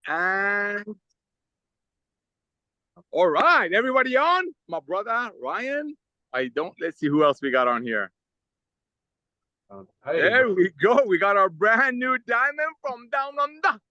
And all right, everybody on? My brother Ryan. Let's see who else we got on here. Hey, there we go. We got our brand new diamond from down under.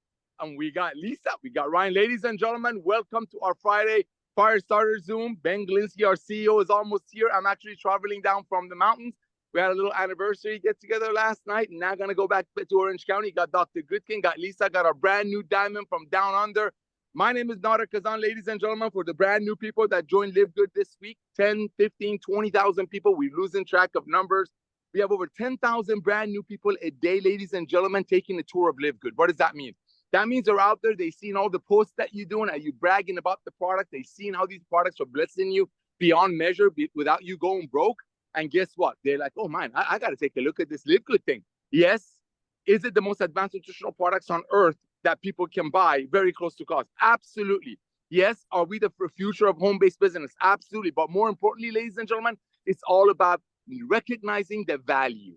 And we got Lisa. We got Ryan. Ladies and gentlemen, welcome to our Friday Firestarter Zoom. Ben Glinsky, our CEO, is almost here. I'm actually traveling down from the mountains. We had a little anniversary get together last night, and now going to go back to Orange County. Got Dr. Goodkin, got Lisa, got our brand new diamond from down under. My name is Nader Kazan, ladies and gentlemen, for the brand new people that joined LiveGood this week. 10, 15, 20,000 people. We're losing track of numbers. We have over 10,000 brand new people a day, ladies and gentlemen, taking a tour of LiveGood. What does that mean? That means they're out there. They've seen all the posts that you're doing. Are you bragging about the product? They've seen how these products are blessing you beyond measure without you going broke. And guess what? They're like, oh, man, I got to take a look at this LiveGood thing. Yes. Is it the most advanced nutritional products on earth that people can buy very close to cost? Absolutely. Yes. Are we the future of home-based business? Absolutely. But more importantly, ladies and gentlemen, it's all about recognizing the value.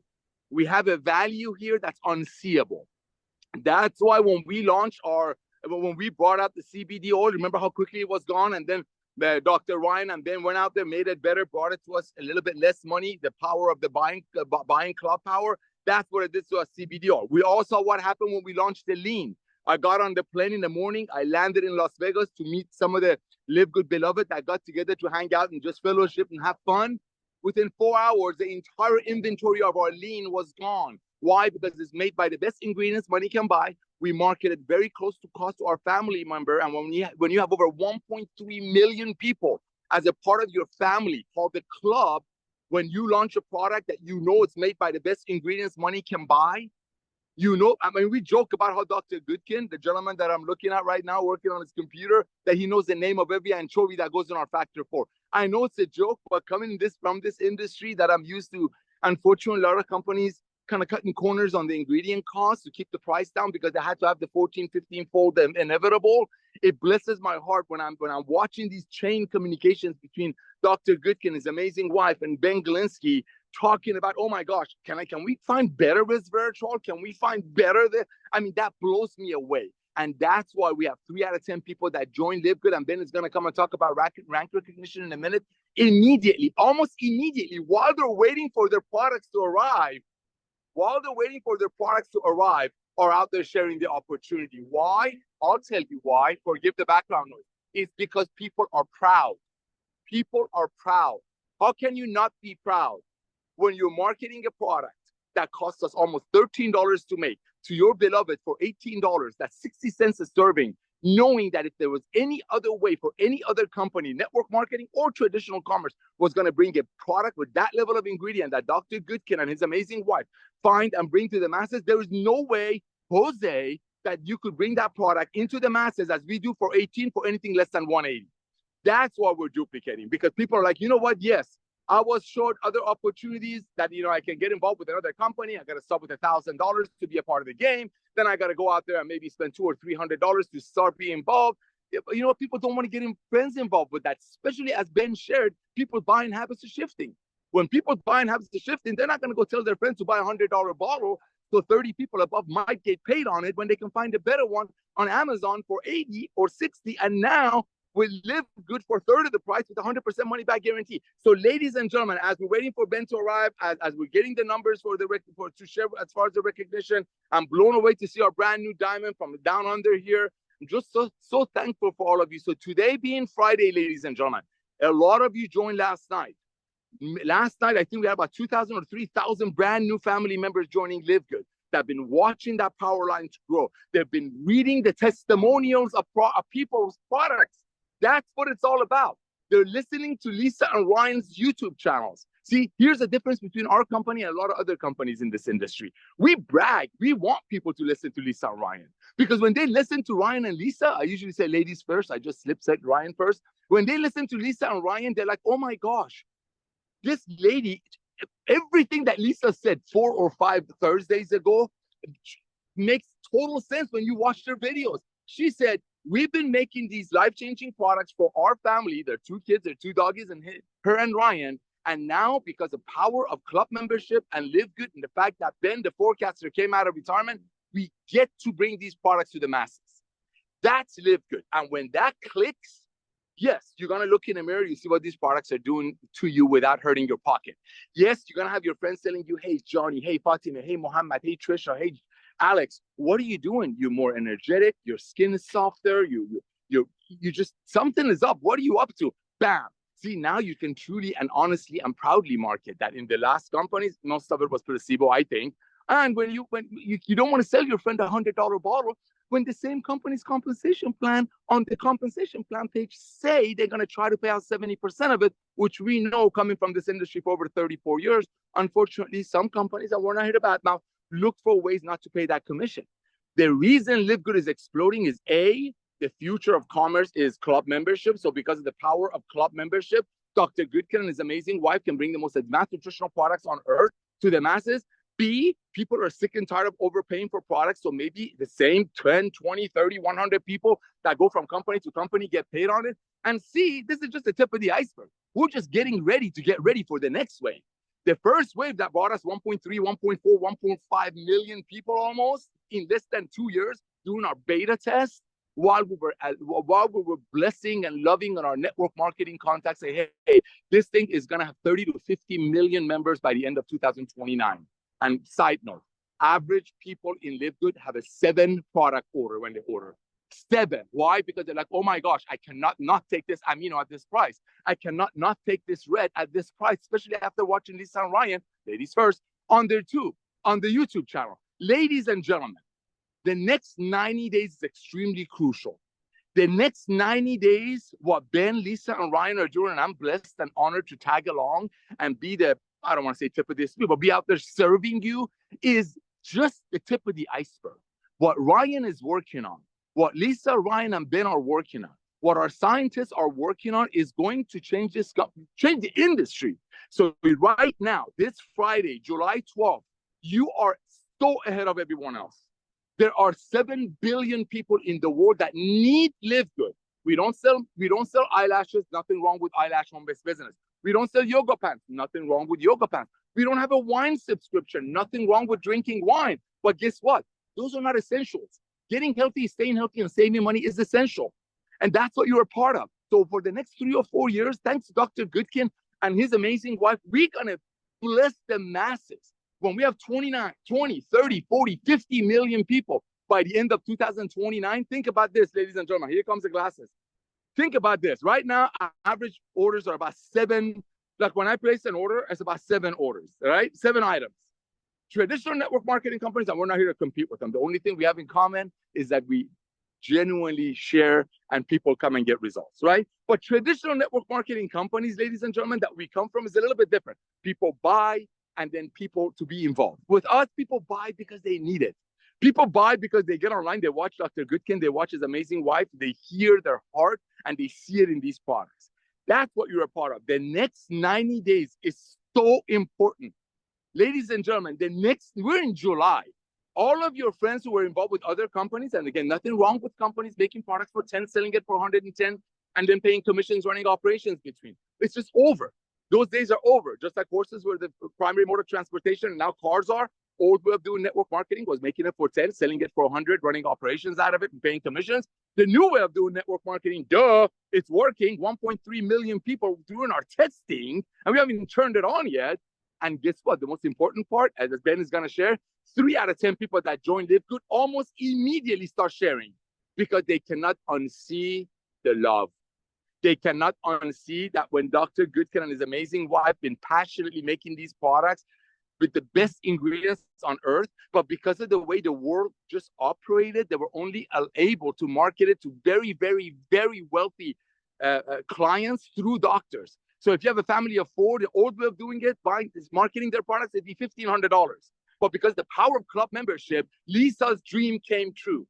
We have a value here that's unseeable. That's why when we brought out the CBD oil, remember how quickly it was gone? And then Dr. Ryan and Ben went out there, made it better, brought it to us a little bit less money, the power of the buying club power. That's what it did to us, CBD oil. We all saw what happened when we launched the lean. I got on the plane in the morning. I landed in Las Vegas to meet some of the LiveGood beloved that got together to hang out and just fellowship and have fun. Within 4 hours, the entire inventory of our lean was gone. Why? Because it's made by the best ingredients money can buy. We market it very close to cost to our family member. And when you have over 1.3 million people as a part of your family called the club, when you launch a product that you know it's made by the best ingredients money can buy, we joke about how Dr. Goodkin, the gentleman that I'm looking at right now working on his computer, that he knows the name of every anchovy that goes in our Factor 4. I know it's a joke, but coming from this industry that I'm used to, unfortunately, a lot of companies kind of cutting corners on the ingredient costs to keep the price down because they had to have the 14, 15-fold inevitable. It blesses my heart when I'm watching these chain communications between Dr. Goodkin, his amazing wife, and Ben Glinsky, talking about, oh my gosh, can we find better resveratrol? Can we find better there? I mean, that blows me away. And that's why we have 3 out of 10 people that join LiveGood. And Ben is going to come and talk about rank recognition in a minute. Almost immediately, while they're waiting for their products to arrive, are out there sharing the opportunity. Why? I'll tell you why. Forgive the background noise. It's because people are proud. People are proud. How can you not be proud when you're marketing a product that costs us almost $13 to make to your beloved for $18? That's 60 cents a serving, knowing that if there was any other way for any other company, network marketing or traditional commerce, was going to bring a product with that level of ingredient that Dr. Goodkin and his amazing wife find and bring to the masses, there is no way, Jose, that you could bring that product into the masses as we do for 18 for anything less than 180. That's what we're duplicating, because people are like, you know what? Yes, I was short other opportunities that, I can get involved with another company. I got to start with $1,000 to be a part of the game. Then I got to go out there and maybe spend $200 or $300 to start being involved. You know, people don't want to get friends involved with that, especially as Ben shared, people's buying habits are shifting. When people's buying habits are shifting, they're not going to go tell their friends to buy a $100 bottle so 30 people above might get paid on it when they can find a better one on Amazon for 80 or 60. And now we LiveGood for a third of the price with 100% money back guarantee. So, ladies and gentlemen, as we're waiting for Ben to arrive, as we're getting the numbers to share as far as the recognition, I'm blown away to see our brand new diamond from down under here. I'm just so thankful for all of you. So today being Friday, ladies and gentlemen, a lot of you joined last night. Last night, I think we had about 2,000 or 3,000 brand new family members joining LiveGood that have been watching that power line to grow. They've been reading the testimonials of people's products. That's what it's all about. They're listening to Lisa and Ryan's YouTube channels. See, here's the difference between our company and a lot of other companies in this industry. We brag. We want people to listen to Lisa and Ryan. Because when they listen to Ryan and Lisa, I usually say ladies first. I just said Ryan first. When they listen to Lisa and Ryan, they're like, oh my gosh, this lady, everything that Lisa said 4 or 5 Thursdays ago makes total sense when you watch their videos. She said, we've been making these life-changing products for our family, their 2 kids, their 2 doggies, and her and Ryan. And now, because of power of club membership and LiveGood and the fact that Ben, the forecaster, came out of retirement, we get to bring these products to the masses. That's Live Good. And when that clicks, yes, you're going to look in the mirror, you see what these products are doing to you without hurting your pocket. Yes, you're going to have your friends telling you, hey, Johnny, hey, Fatima, hey, Mohammed, hey, Trisha, hey, Alex, what are you doing? You're more energetic, your skin is softer, you just, something is up. What are you up to? Bam. See, now you can truly and honestly and proudly market that. In the last companies, most of it was placebo, I think. And when you don't want to sell your friend $100 bottle, when the same company's compensation plan on the compensation plan page say they're going to try to pay out 70% of it, which we know coming from this industry for over 34 years, unfortunately, some companies, and we're not here to badmouth, look for ways not to pay that commission. The reason Live Good is exploding is A, the future of commerce is club membership. So because of the power of club membership, Dr. Goodkin and his amazing wife can bring the most advanced nutritional products on earth to the masses. B, people are sick and tired of overpaying for products. So maybe the same 10, 20, 30, 100 people that go from company to company get paid on it. And C, this is just the tip of the iceberg. We're just getting ready to get ready for the next wave. The first wave that brought us 1.3, 1.4, 1.5 million people almost in less than 2 years doing our beta test, while we were blessing and loving on our network marketing contacts, say, hey, this thing is going to have 30 to 50 million members by the end of 2029. And side note, average people in Live Good have a 7 product order when they order. 7. Why? Because they're like, oh my gosh, I cannot not take this amino at this price. I cannot not take this red at this price, especially after watching Lisa and Ryan, ladies first, on the YouTube channel. Ladies and gentlemen, the next 90 days is extremely crucial. The next 90 days, what Ben, Lisa, and Ryan are doing, and I'm blessed and honored to tag along and be the, I don't want to say tip of the spear, but be out there serving you, is just the tip of the iceberg. What Ryan is working on, what Lisa, Ryan, and Ben are working on, what our scientists are working on is going to change the industry. So right now, this Friday, July 12th, you are so ahead of everyone else. There are 7 billion people in the world that need Live Good. We don't sell eyelashes, nothing wrong with eyelash home-based business. We don't sell yoga pants, nothing wrong with yoga pants. We don't have a wine subscription, nothing wrong with drinking wine. But guess what? Those are not essentials. Getting healthy, staying healthy, and saving money is essential. And that's what you're a part of. So for the next 3 or 4 years, thanks to Dr. Goodkin and his amazing wife, we're going to bless the masses. When we have 29, 20, 30, 40, 50 million people by the end of 2029, think about this, ladies and gentlemen. Here comes the glasses. Think about this. Right now, average orders are about 7. Like when I place an order, it's about 7 orders, right? 7 items. Traditional network marketing companies, and we're not here to compete with them. The only thing we have in common is that we genuinely share and people come and get results, right? But traditional network marketing companies, ladies and gentlemen, that we come from is a little bit different. People buy and then people to be involved. With us, people buy because they need it. People buy because they get online, they watch Dr. Goodkin, they watch his amazing wife, they hear their heart, and they see it in these products. That's what you're a part of. The next 90 days is so important. Ladies and gentlemen, we're in July. All of your friends who were involved with other companies, and again, nothing wrong with companies making products for 10, selling it for 110, and then paying commissions, running operations between. It's just over. Those days are over. Just like horses were the primary mode of transportation, and now cars are. Old way of doing network marketing was making it for 10, selling it for 100, running operations out of it, and paying commissions. The new way of doing network marketing, it's working. 1.3 million people doing our testing, and we haven't even turned it on yet. And guess what? The most important part, as Ben is going to share, 3 out of 10 people that join Live Good almost immediately start sharing because they cannot unsee the love. They cannot unsee that when Dr. Goodkin and his amazing wife been passionately making these products with the best ingredients on earth, but because of the way the world just operated, they were only able to market it to very, very, very wealthy clients through doctors. So if you have a family of 4, the old way of doing it, marketing their products, it'd be $1,500. But because the power of club membership, Lisa's dream came true.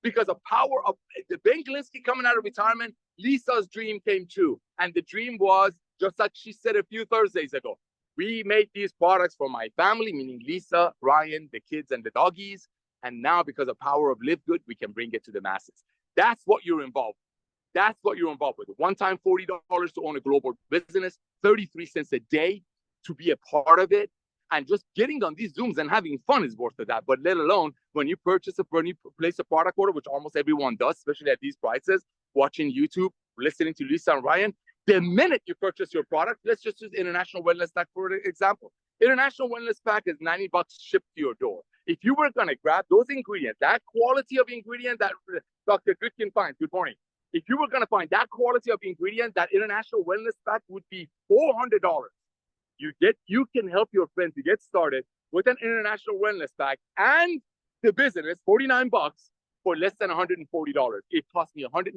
Because the power of the Ben Glinsky coming out of retirement, Lisa's dream came true. And the dream was, just like she said a few Thursdays ago, we made these products for my family, meaning Lisa, Ryan, the kids, and the doggies. And now because of the power of Live Good, we can bring it to the masses. That's what you're involved with. That's what you're involved with. One-time $40 to own a global business, 33 cents a day to be a part of it. And just getting on these Zooms and having fun is worth that. But let alone when you place a product order, which almost everyone does, especially at these prices, watching YouTube, listening to Lisa and Ryan, the minute you purchase your product, let's just use International Wellness Pack for example. International Wellness Pack is $90 shipped to your door. If you were going to grab those ingredients, that quality of ingredient that Dr. Goodkin finds, good morning. If you were going to find that quality of ingredient, that International Wellness Pack would be $400. You can help your friend to get started with an International Wellness Pack and the business, $49 for less than $140. It cost me $170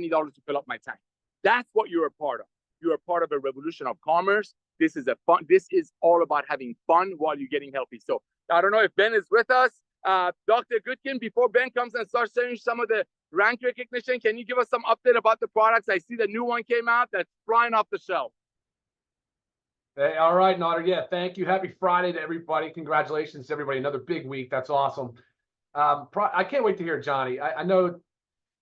to fill up my tank. That's what you're a part of. You're a part of a revolution of commerce. This is all about having fun while you're getting healthy. So I don't know if Ben is with us. Dr. Goodkin, before Ben comes and starts sharing some of the rank recognition, can you give us some update about the products? I see the new one came out that's flying off the shelf. Hey, all right, Nader. Yeah, thank you. Happy Friday to everybody. Congratulations to everybody. Another big week. That's awesome. I can't wait to hear Johnny. I know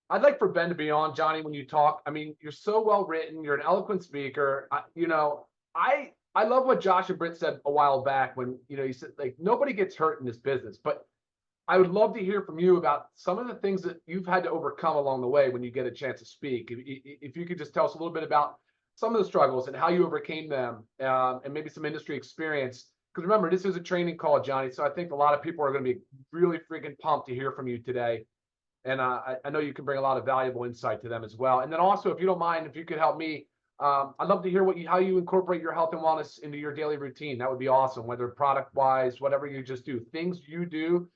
I'd like for Ben to be on, Johnny, when you talk. I mean, you're so well written. You're an eloquent speaker. I love what Josh and Britt said a while back when, you said, like, nobody gets hurt in this business. But I would love to hear from you about some of the things that you've had to overcome along the way when you get a chance to speak. If you could just tell us a little bit about some of the struggles and how you overcame them, and maybe some industry experience. Because remember, this is a training call, Johnny. So I think a lot of people are going to be really freaking pumped to hear from you today. And I know you can bring a lot of valuable insight to them as well. And then also, if you don't mind, if you could help me, I'd love to hear how you incorporate your health and wellness into your daily routine. That would be awesome, whether product-wise, whatever you just do, things you do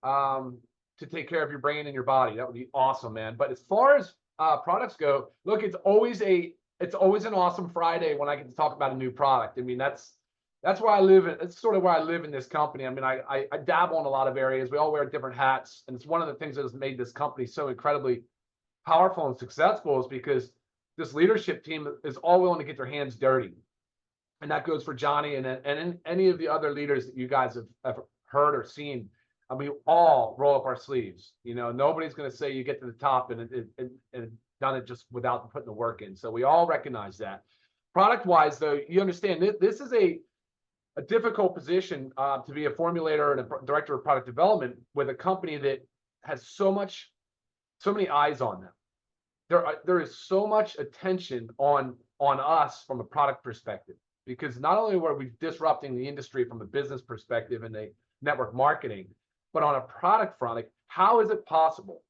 to take care of your brain and your body. That would be awesome, man. But as far as products go, look, it's always an awesome Friday when I get to talk about a new product. I mean, that's where I live. It's sort of where I live in this company. I mean, I dabble in a lot of areas. We all wear different hats. And it's one of the things that has made this company so incredibly powerful and successful is because this leadership team is all willing to get their hands dirty. And that goes for Johnny and any of the other leaders that you guys have heard or seen. I mean, all roll up our sleeves. Nobody's going to say you get to the top and done it just without putting the work in. So we all recognize that. Product-wise, though, you understand this is a difficult position to be a formulator and a director of product development with a company that has so many eyes on them. There is so much attention on us from a product perspective, because not only were we disrupting the industry from a business perspective and a network marketing, but on a product front, like, how is it possible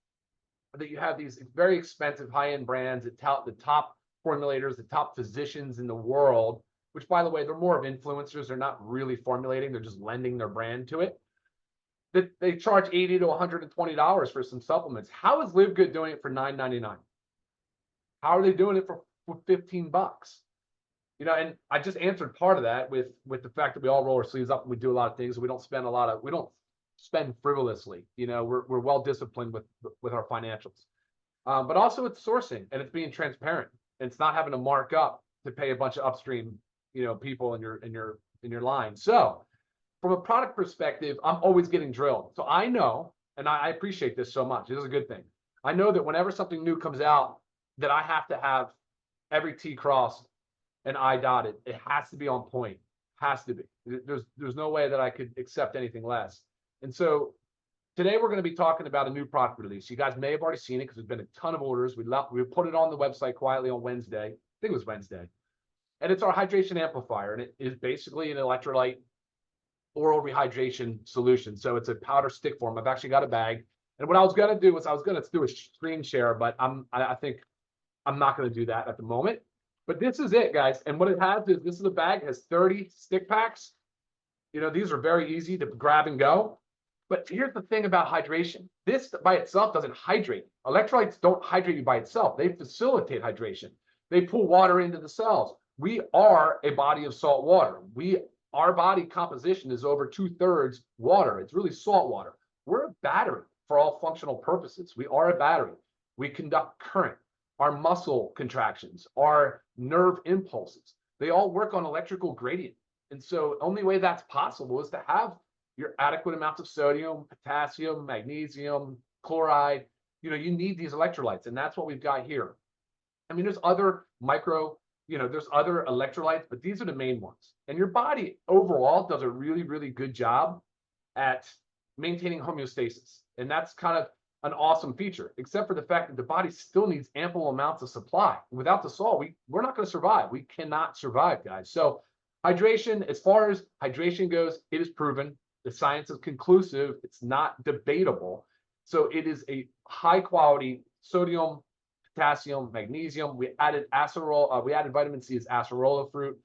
that you have these very expensive high-end brands that tout the top formulators, the top physicians in the world, which, by the way, they're more of influencers. They're not really formulating. They're just lending their brand to it. That they charge $80 to $120 for some supplements. How is LiveGood doing it for $9.99? How are they doing it for $15? And I just answered part of that with the fact that we all roll our sleeves up and we do a lot of things. We don't spend frivolously. We're well disciplined with our financials. But also it's sourcing and it's being transparent. And it's not having to mark up to pay a bunch of upstream, people in your line. So from a product perspective, I'm always getting drilled. So I know, and I appreciate this so much. This is a good thing. I know that whenever something new comes out, that I have to have every T crossed and I dotted. It has to be on point. Has to be. There's no way that I could accept anything less. And so today we're going to be talking about a new product release. You guys may have already seen it because there's been a ton of orders. We put it on the website quietly on Wednesday. I think it was Wednesday. And it's our hydration amplifier. And it is basically an electrolyte oral rehydration solution. So it's a powder stick form. I've actually got a bag. And what I was going to do was I was going to do a screen share, but I think I'm not going to do that at the moment. But this is it, guys. And what it has is this is a bag. It has 30 stick packs. These are very easy to grab and go. But here's the thing about hydration. This by itself doesn't hydrate. Electrolytes don't hydrate you by itself. They facilitate hydration. They pull water into the cells. We are a body of salt water. Our body composition is over 2/3 water. It's really salt water. We're a battery for all functional purposes. We are a battery. We conduct current. Our muscle contractions, our nerve impulses, they all work on electrical gradient. And so only way that's possible is to have your adequate amounts of sodium, potassium, magnesium, chloride. You need these electrolytes, and that's what we've got here. I mean, there's other micro there's other electrolytes, but these are the main ones. And your body overall does a really, really good job at maintaining homeostasis. And that's kind of an awesome feature, except for the fact that the body still needs ample amounts of supply. Without the salt, we're not going to survive. We cannot survive, guys. So hydration, as far as hydration goes, it is proven. The science is conclusive. It's not debatable. So it is a high quality sodium, potassium, magnesium. We added vitamin C as acerola fruit,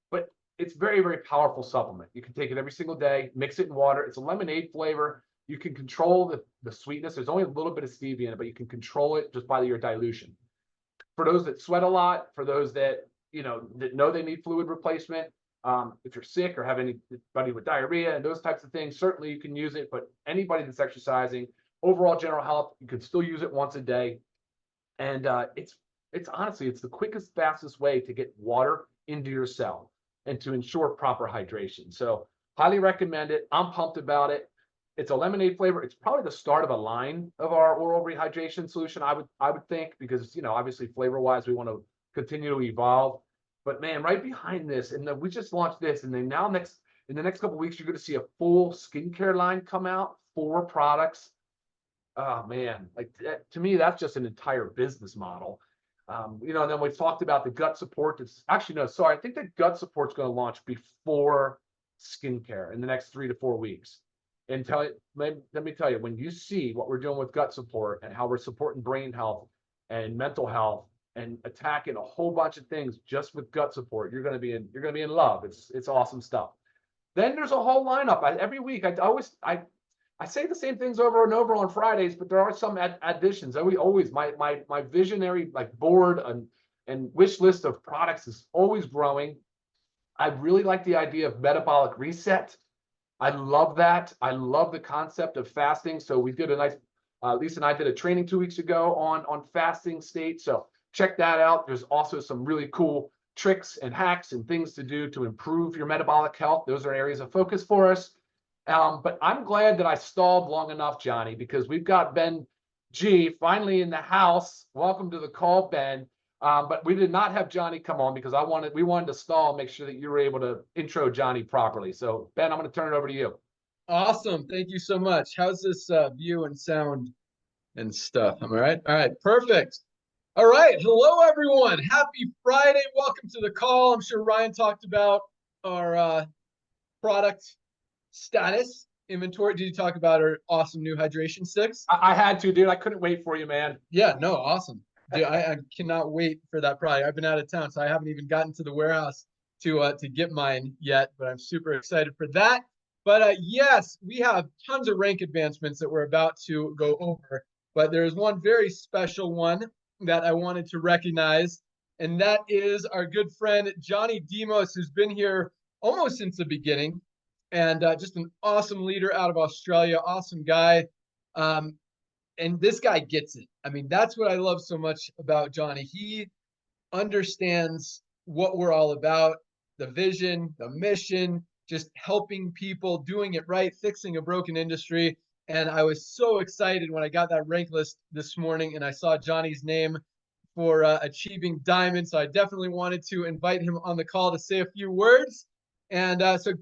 but it's very, very powerful supplement. You can take it every single day, mix it in water. It's a lemonade flavor. You can control the sweetness. There's only a little bit of stevia in it, but you can control it just by your dilution. For those that sweat a lot, for those that know they need fluid replacement, if you're sick or have anybody with diarrhea and those types of things, certainly you can use it. But anybody that's exercising, overall general health, you can still use it once a day. And it's honestly, it's the quickest, fastest way to get water into your cell and to ensure proper hydration. So highly recommend it. I'm pumped about it. It's a lemonade flavor. It's probably the start of a line of our oral rehydration solution, I would think, because obviously flavor wise, we want to continue to evolve. But man, right behind this, and we just launched this, and then now in the next couple of weeks, you're going to see a full skincare line come out, 4 products. Oh man, like to me, that's just an entire business model. And then we talked about the gut support. It's actually, no, sorry, I think the gut support's going to launch before skincare in the next 3 to 4 weeks. And let me tell you, when you see what we're doing with gut support and how we're supporting brain health and mental health and attacking a whole bunch of things just with gut support, you're going to be in love. It's awesome stuff. Then there's a whole lineup. Every week, I say the same things over and over on Fridays, but there are some additions. My visionary board and wish list of products is always growing. I really like the idea of metabolic reset. I love that. I love the concept of fasting. So we did a nice, Lisa and I did a training 2 weeks ago on fasting state. So check that out. There's also some really cool tricks and hacks and things to do to improve your metabolic health. Those are areas of focus for us. But I'm glad that I stalled long enough, Johnny, because we've got Ben G finally in the house. Welcome to the call, Ben. But we did not have Johnny come on because we wanted to stall, make sure that you were able to intro Johnny properly. So Ben, I'm going to turn it over to you. Awesome. Thank you so much. How's this view and sound and stuff? Am I right? All right. Perfect. All right. Hello, everyone. Happy Friday. Welcome to the call. I'm sure Ryan talked about our product status inventory. Did you talk about our awesome new hydration sticks? I had to, dude. I couldn't wait for you, man. Yeah, no, awesome. Dude, I cannot wait for that product. I've been out of town, so I haven't even gotten to the warehouse to get mine yet, but I'm super excited for that. But yes, we have tons of rank advancements that we're about to go over, but there's one very special one that I wanted to recognize, and that is our good friend Johnny Demos, who's been here almost since the beginning, and just an awesome leader out of Australia, awesome guy. And this guy gets it. I mean, that's what I love so much about Johnny. He understands what we're all about, the vision, the mission, just helping people, doing it right, fixing a broken industry. And I was so excited when I got that rank list this morning and I saw Johnny's name for achieving diamond. So I definitely wanted to invite him on the call to say a few words. And so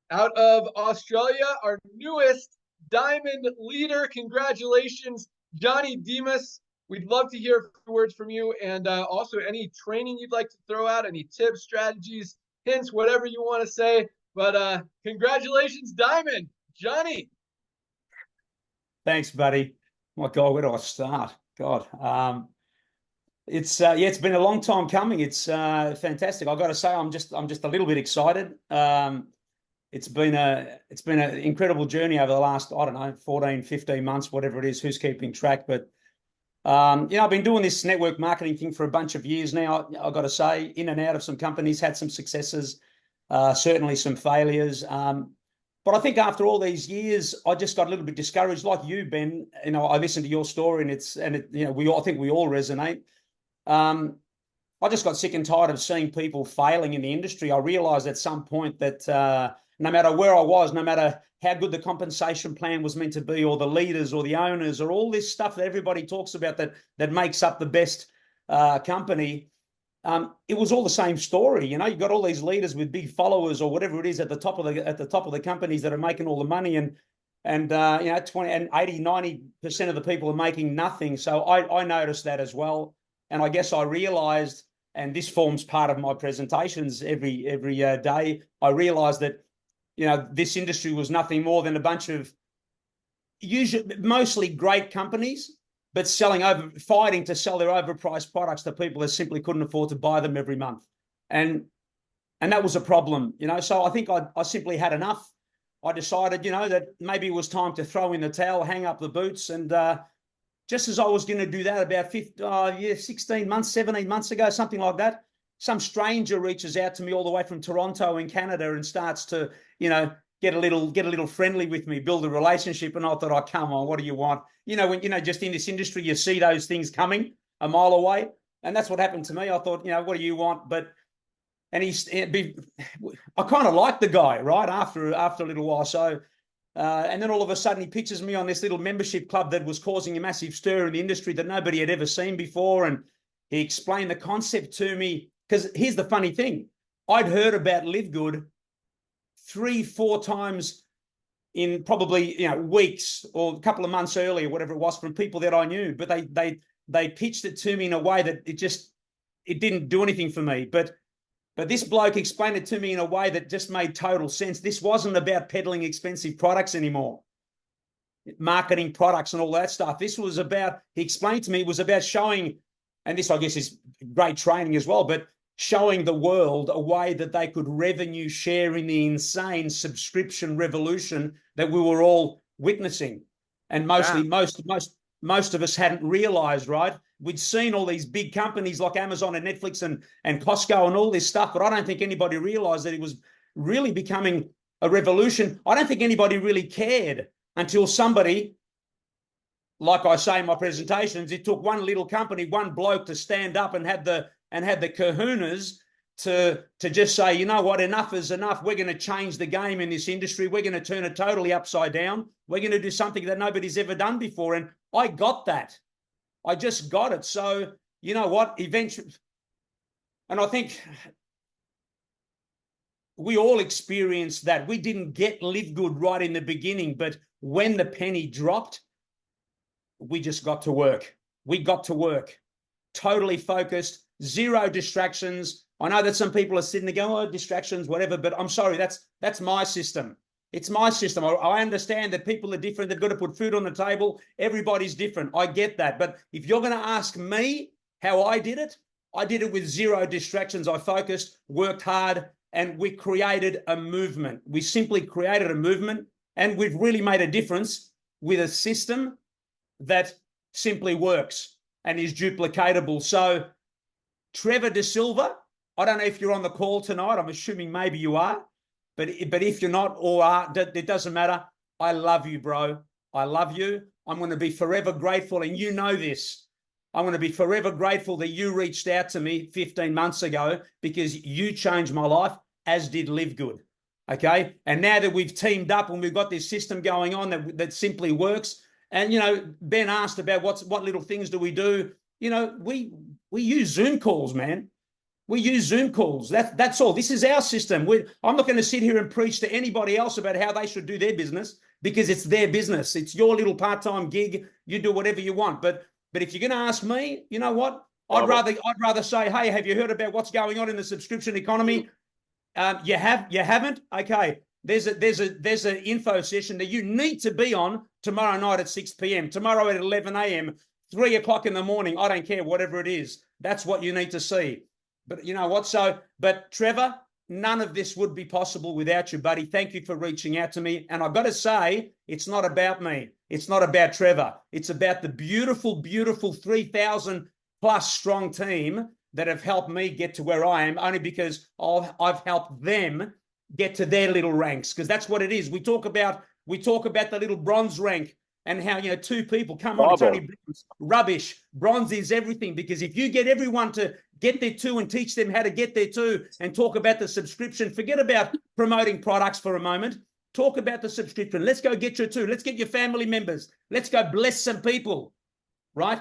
out of Australia, our newest diamond leader. Congratulations, Johnny Demos. We'd love to hear a few words from you, and also any training you'd like to throw out, any tips, strategies, hints, whatever you want to say. But congratulations, Diamond. Johnny. Thanks, buddy. My God, where do I start? God, it's been a long time coming. It's fantastic. I've got to say, I'm just a little bit excited. It's been an incredible journey over the last, 14, 15 months, whatever it is, who's keeping track. But, I've been doing this network marketing thing for a bunch of years now. I've got to say, in and out of some companies, had some successes, certainly some failures. But I think after all these years, I just got a little bit discouraged, like you, Ben. I listened to your story, and I think we all resonate. I just got sick and tired of seeing people failing in the industry. I realised at some point that no matter where I was, no matter how good the compensation plan was meant to be, or the leaders or the owners or all this stuff that everybody talks about that makes up the best company, it was all the same story. You know, you got all these leaders with big followers or whatever it is at the top of the companies that are making all the money, and 20 and 80-90% of the people are making nothing. So I noticed that as well, and I guess I realized, and this forms part of my presentations every day. I realized that this industry was nothing more than a bunch of mostly great companies, but fighting to sell their overpriced products to people that simply couldn't afford to buy them every month, and that was a problem. So I think I simply had enough. I decided, that maybe it was time to throw in the towel, hang up the boots. And just as I was going to do that about 16 months, 17 months ago, something like that, some stranger reaches out to me all the way from Toronto in Canada and starts to, get a little friendly with me, build a relationship. And I thought, oh, come on, what do you want? When, just in this industry, you see those things coming a mile away. And that's what happened to me. I thought, what do you want? And I kind of liked the guy, right? After a little while. So, and then all of a sudden he pitches me on this little membership club that was causing a massive stir in the industry that nobody had ever seen before. And he explained the concept to me, because here's the funny thing. I'd heard about LiveGood 3-4 times in probably, weeks or a couple of months earlier, whatever it was, from people that I knew, but they pitched it to me in a way that it didn't do anything for me. But this bloke explained it to me in a way that just made total sense. This wasn't about peddling expensive products anymore, marketing products and all that stuff. This was about, he explained to me, it was about showing, and this I guess is great training as well, but showing the world a way that they could revenue share in the insane subscription revolution that we were all witnessing. And most of us hadn't realized, right? We'd seen all these big companies like Amazon and Netflix and Costco and all this stuff, but I don't think anybody realized that it was really becoming a revolution. I don't think anybody really cared until somebody, like I say in my presentations, it took one little company, one bloke to stand up and had the kahunas to just say, you know what, enough is enough. We're going to change the game in this industry. We're going to turn it totally upside down. We're going to do something that nobody's ever done before. And I got that. I just got it. So, you know what, eventually, and I think we all experienced that. We didn't get LiveGood right in the beginning, but when the penny dropped, we just got to work. We got to work, totally focused, zero distractions. I know that some people are sitting there going, oh, distractions, whatever, but I'm sorry, that's my system. It's my system. I understand that people are different. They've got to put food on the table. Everybody's different. I get that. But if you're going to ask me how I did it with zero distractions. I focused, worked hard, and we created a movement. We simply created a movement, and we've really made a difference with a system that simply works and is duplicatable. So Trevor De Silva, I don't know if you're on the call tonight. I'm assuming maybe you are. But if you're not or are, it doesn't matter. I love you, bro. I love you. I'm going to be forever grateful. And you know this. I'm going to be forever grateful that you reached out to me 15 months ago, because you changed my life, as did LiveGood. Okay. And now that we've teamed up and we've got this system going on that simply works. And, Ben asked about what little things do we do? We use Zoom calls, man. We use Zoom calls. That's all. This is our system. I'm not going to sit here and preach to anybody else about how they should do their business, because it's their business. It's your little part-time gig. You do whatever you want. But if you're going to ask me, you know what? I'd rather say, hey, have you heard about what's going on in the subscription economy? You haven't? Okay. There's an info session that you need to be on tomorrow night at 6 p.m., tomorrow at 11 a.m., 3 o'clock in the morning. I don't care, whatever it is. That's what you need to see. But you know what? But Trevor, none of this would be possible without you, buddy. Thank you for reaching out to me. And I've got to say, it's not about me. It's not about Trevor. It's about the beautiful, beautiful 3,000 plus strong team that have helped me get to where I am, only because I've helped them get to their little ranks. Because that's what it is. We talk about the little bronze rank, and how, 2 people, come on, it's only bronze. Rubbish. Bronze is everything, because if you get everyone to get there too and teach them how to get there too, and talk about the subscription, forget about promoting products for a moment. Talk about the subscription. Let's go get your 2. Let's get your family members. Let's go bless some people, right?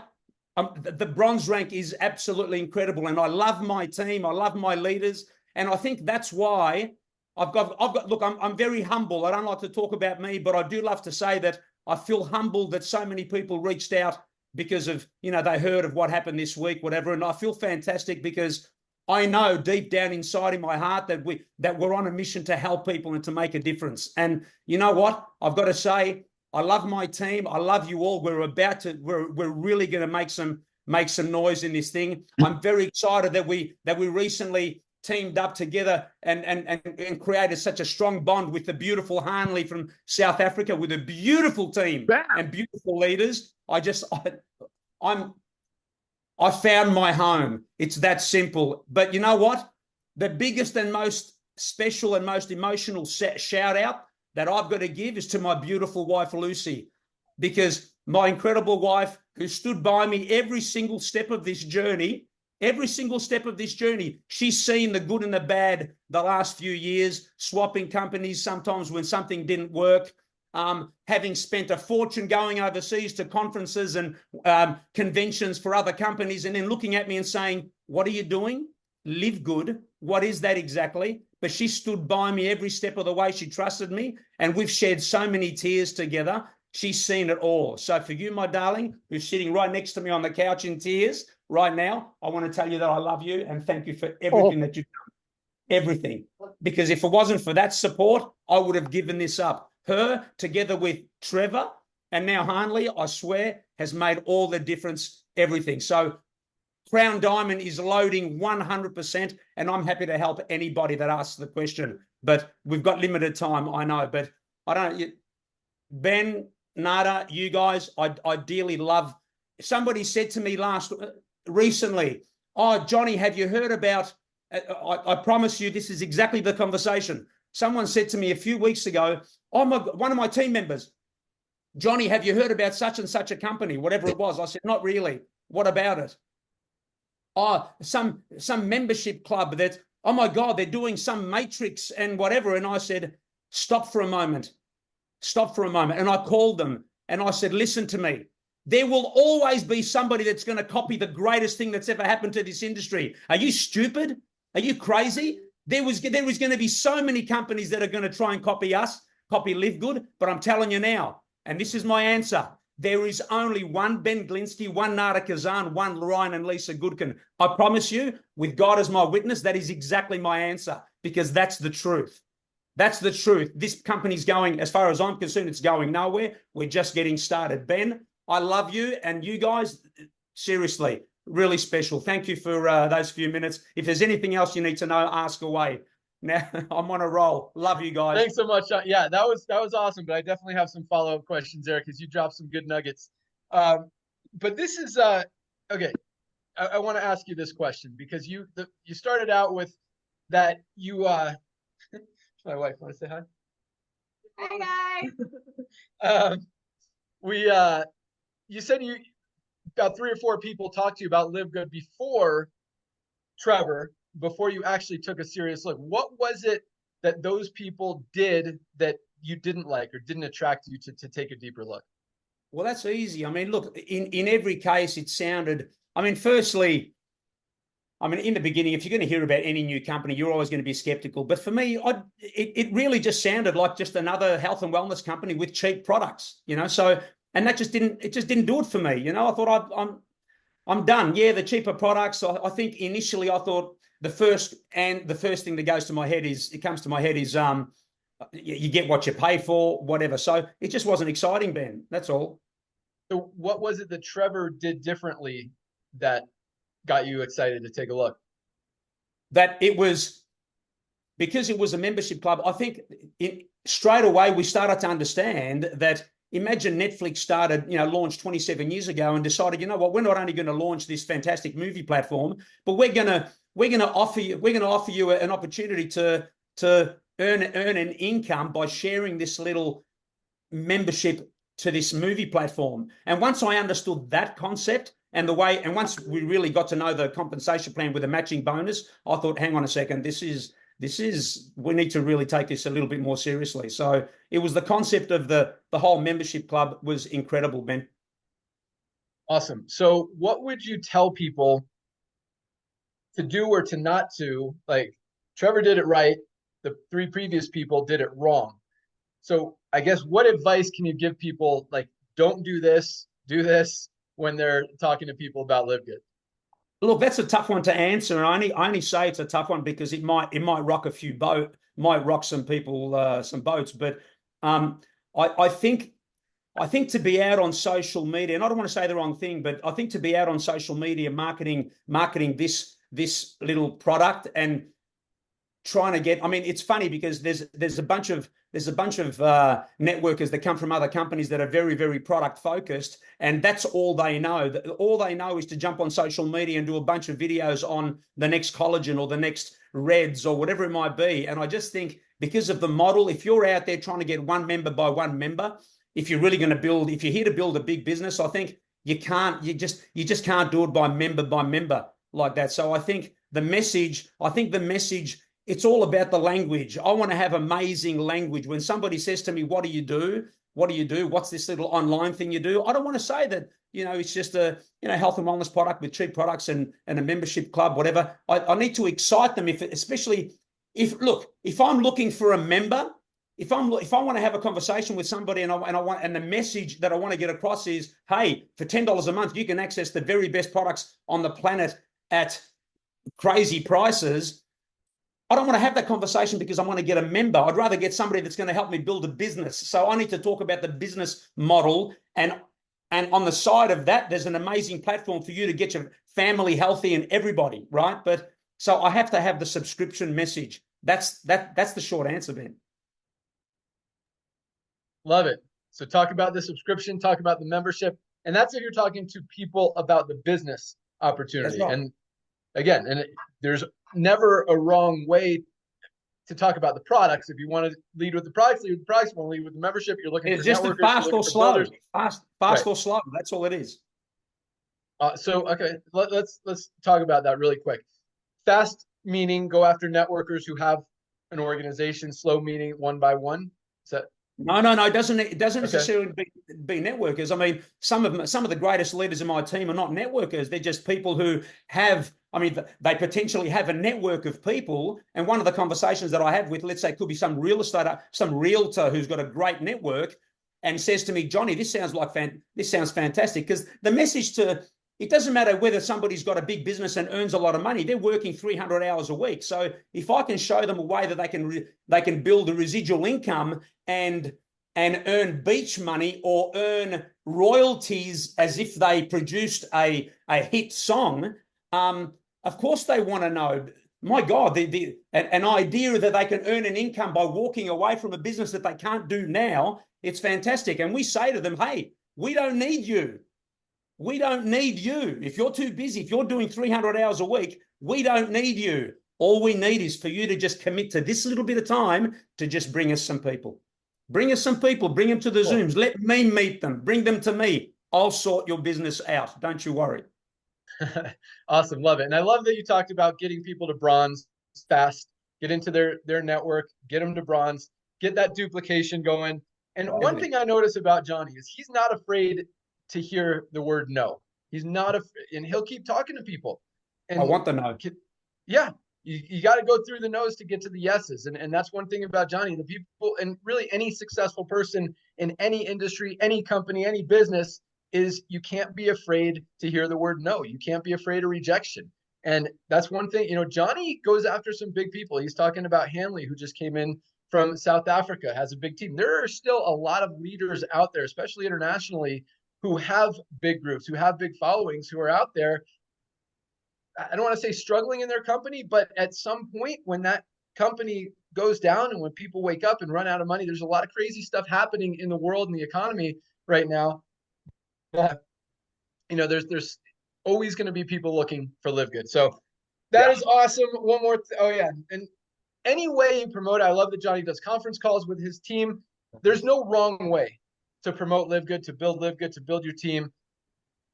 the bronze rank is absolutely incredible, and I love my team. I love my leaders, and I think that's why I've got. Look, I'm very humble. I don't like to talk about me, but I do love to say that I feel humbled that so many people reached out because of, they heard of what happened this week, whatever, and I feel fantastic because I know deep down inside in my heart that we're on a mission to help people and to make a difference. And you know what? I've got to say, I love my team. I love you all. We're really going to make some noise in this thing. I'm very excited that we recently teamed up together and created such a strong bond with the beautiful Hanley from South Africa, with a beautiful team and beautiful leaders. I found my home. It's that simple. But you know what? The biggest and most special and most emotional shout out that I've got to give is to my beautiful wife, Lucy, because my incredible wife, who stood by me every single step of this journey, she's seen the good and the bad the last few years, swapping companies sometimes when something didn't work, having spent a fortune going overseas to conferences and conventions for other companies, and then looking at me and saying, "What are you doing? Live good. What is that exactly?" But she stood by me every step of the way. She trusted me, and we've shed so many tears together. She's seen it all. So for you, my darling, who's sitting right next to me on the couch in tears right now, I want to tell you that I love you and thank you for everything that you've done. Everything. Because if it wasn't for that support, I would have given this up. Her, together with Trevor and now Hanley, I swear, has made all the difference, everything. So Crown Diamond is loading 100%, and I'm happy to help anybody that asks the question. But we've got limited time, I know. But I don't... Ben, Nada, you guys, I dearly love... Somebody said to me recently, "Oh, Johnny, have you heard about..." I promise you this is exactly the conversation. Someone said to me a few weeks ago, one of my team members, "Johnny, have you heard about such and such a company?" Whatever it was. I said, "Not really. What about it?" "Oh, some membership club that, oh my God, they're doing some matrix and whatever." And I said, stop for a moment. And I called them and I said, "Listen to me. There will always be somebody that's going to copy the greatest thing that's ever happened to this industry. Are you stupid? Are you crazy? There was going to be so many companies that are going to try and copy us, copy Live Good. But I'm telling you now, and this is my answer, there is only one Ben Glinsky, one Nada Kazan, one Ryan and Lisa Goodkin. I promise you, with God as my witness, that is exactly my answer, because that's the truth. That's the truth. This company's going, as far as I'm concerned, it's going nowhere. We're just getting started. Ben, I love you, and you guys, seriously, really special. Thank you for those few minutes. If there's anything else you need to know, ask away. Now I'm on a roll. Love you guys. Thanks so much. Yeah, that was awesome. But I definitely have some follow-up questions there because you dropped some good nuggets. But this is okay. I want to ask you this question because you started out with that you my wife want to say hi. Hi guys. You said you got 3 or 4 people talk to you about Live Good before Trevor, before you actually took a serious look. What was it that those people did that you didn't like or didn't attract you to take a deeper look? Well, that's easy. I mean, look, in every case, it sounded, I mean, firstly, I mean, in the beginning, if you're going to hear about any new company, you're always going to be skeptical. But for me, it really just sounded like just another health and wellness company with cheap products, So, and that just didn't do it for me. I thought I'm done. Yeah, the cheaper products. I think initially I thought the first thing that comes to my head is you get what you pay for, whatever. So it just wasn't exciting, Ben. That's all. So what was it that Trevor did differently that got you excited to take a look? That it was because it was a membership club. I think straight away we started to understand that. Imagine Netflix launched 27 years ago and decided, you know what, we're not only going to launch this fantastic movie platform, but we're going to offer you an opportunity to earn an income by sharing this little membership to this movie platform. And once I understood that concept and once we really got to know the compensation plan with a matching bonus, I thought, hang on a second, we need to really take this a little bit more seriously. So it was the concept of the whole membership club was incredible, Ben. Awesome. So what would you tell people to do or to not do? Like Trevor did it right. The 3 previous people did it wrong. So I guess what advice can you give people, like, don't do this, do this, when they're talking to people about Live Good? Look, that's a tough one to answer, and I only say it's a tough one because it might rock a few might rock some people some boats. But I think to be out on social media, and I don't want to say the wrong thing, but I think to be out on social media marketing this little product and trying to get, I mean, it's funny because there's a bunch of networkers that come from other companies that are very, very product focused, and that's all they know. All they know is to jump on social media and do a bunch of videos on the next collagen or the next Reds or whatever it might be. And I just think because of the model, if you're out there trying to get one member by one member, if you're really going to build, if you're here to build a big business, I think you just can't do it by member like that. So I think the message, it's all about the language. I want to have amazing language. When somebody says to me, what do you do? What do you do? What's this little online thing you do? I don't want to say that, it's just a, health and wellness product with cheap products and a membership club, whatever. I need to excite them, especially if I'm looking for a member, if I want to have a conversation with somebody and the message that I want to get across is, hey, for $10 a month, you can access the very best products on the planet at crazy prices. I don't want to have that conversation because I want to get a member. I'd rather get somebody that's going to help me build a business. So I need to talk about the business model. And on the side of that, there's an amazing platform for you to get your family healthy and everybody, right? But so I have to have the subscription message. That's the short answer, Ben. Love it. So talk about the subscription, talk about the membership. And that's if you're talking to people about the business opportunity. Right. And again, there's never a wrong way to talk about the products. If you want to lead with the products, lead with the products. If you want to lead with the membership, you're looking It's for just networkers, fast or slow. Fast right. or slow. That's all it is. Okay, let's talk about that really quick. Fast meaning go after networkers who have an organization. Slow meaning one by one. Is that? No. It doesn't necessarily be networkers. I mean, some of the greatest leaders in my team are not networkers. They're just people who have, I mean, they potentially have a network of people. And one of the conversations that I have with, let's say, could be some realtor who's got a great network and says to me, Johnny, this sounds fantastic. Because the message it doesn't matter whether somebody's got a big business and earns a lot of money. They're working 300 hours a week. So if I can show them a way that they can build a residual income and earn beach money or earn royalties as if they produced a hit song, of course they want to know. My God, an idea that they can earn an income by walking away from a business that they can't do now, it's fantastic. And we say to them, hey, we don't need you. We don't need you. If you're too busy, if you're doing 300 hours a week, we don't need you. All we need is for you to just commit to this little bit of time to just bring us some people. Bring us some people. Bring them to the Zooms. Let me meet them. Bring them to me. I'll sort your business out. Don't you worry. Awesome. Love it. And I love that you talked about getting people to bronze fast, get into their network, get them to bronze, get that duplication going. And one thing I notice about Johnny is he's not afraid to hear the word no. He's not and he'll keep talking to people. And I want the no. Yeah. You got to go through the no's to get to the yeses. And that's one thing about Johnny. The people, and really any successful person in any industry, any company, any business, is you can't be afraid to hear the word no. You can't be afraid of rejection. And that's one thing, Johnny goes after some big people. He's talking about Hanley, who just came in from South Africa, has a big team. There are still a lot of leaders out there, especially internationally, who have big groups, who have big followings, who are out there. I don't want to say struggling in their company, but at some point when that company goes down and when people wake up and run out of money, there's a lot of crazy stuff happening in the world and the economy right now. There's always going to be people looking for Live Good. So that is awesome. One more. Oh yeah. And any way you promote it, I love that Johnny does conference calls with his team. There's no wrong way to promote Live Good, to build Live Good, to build your team.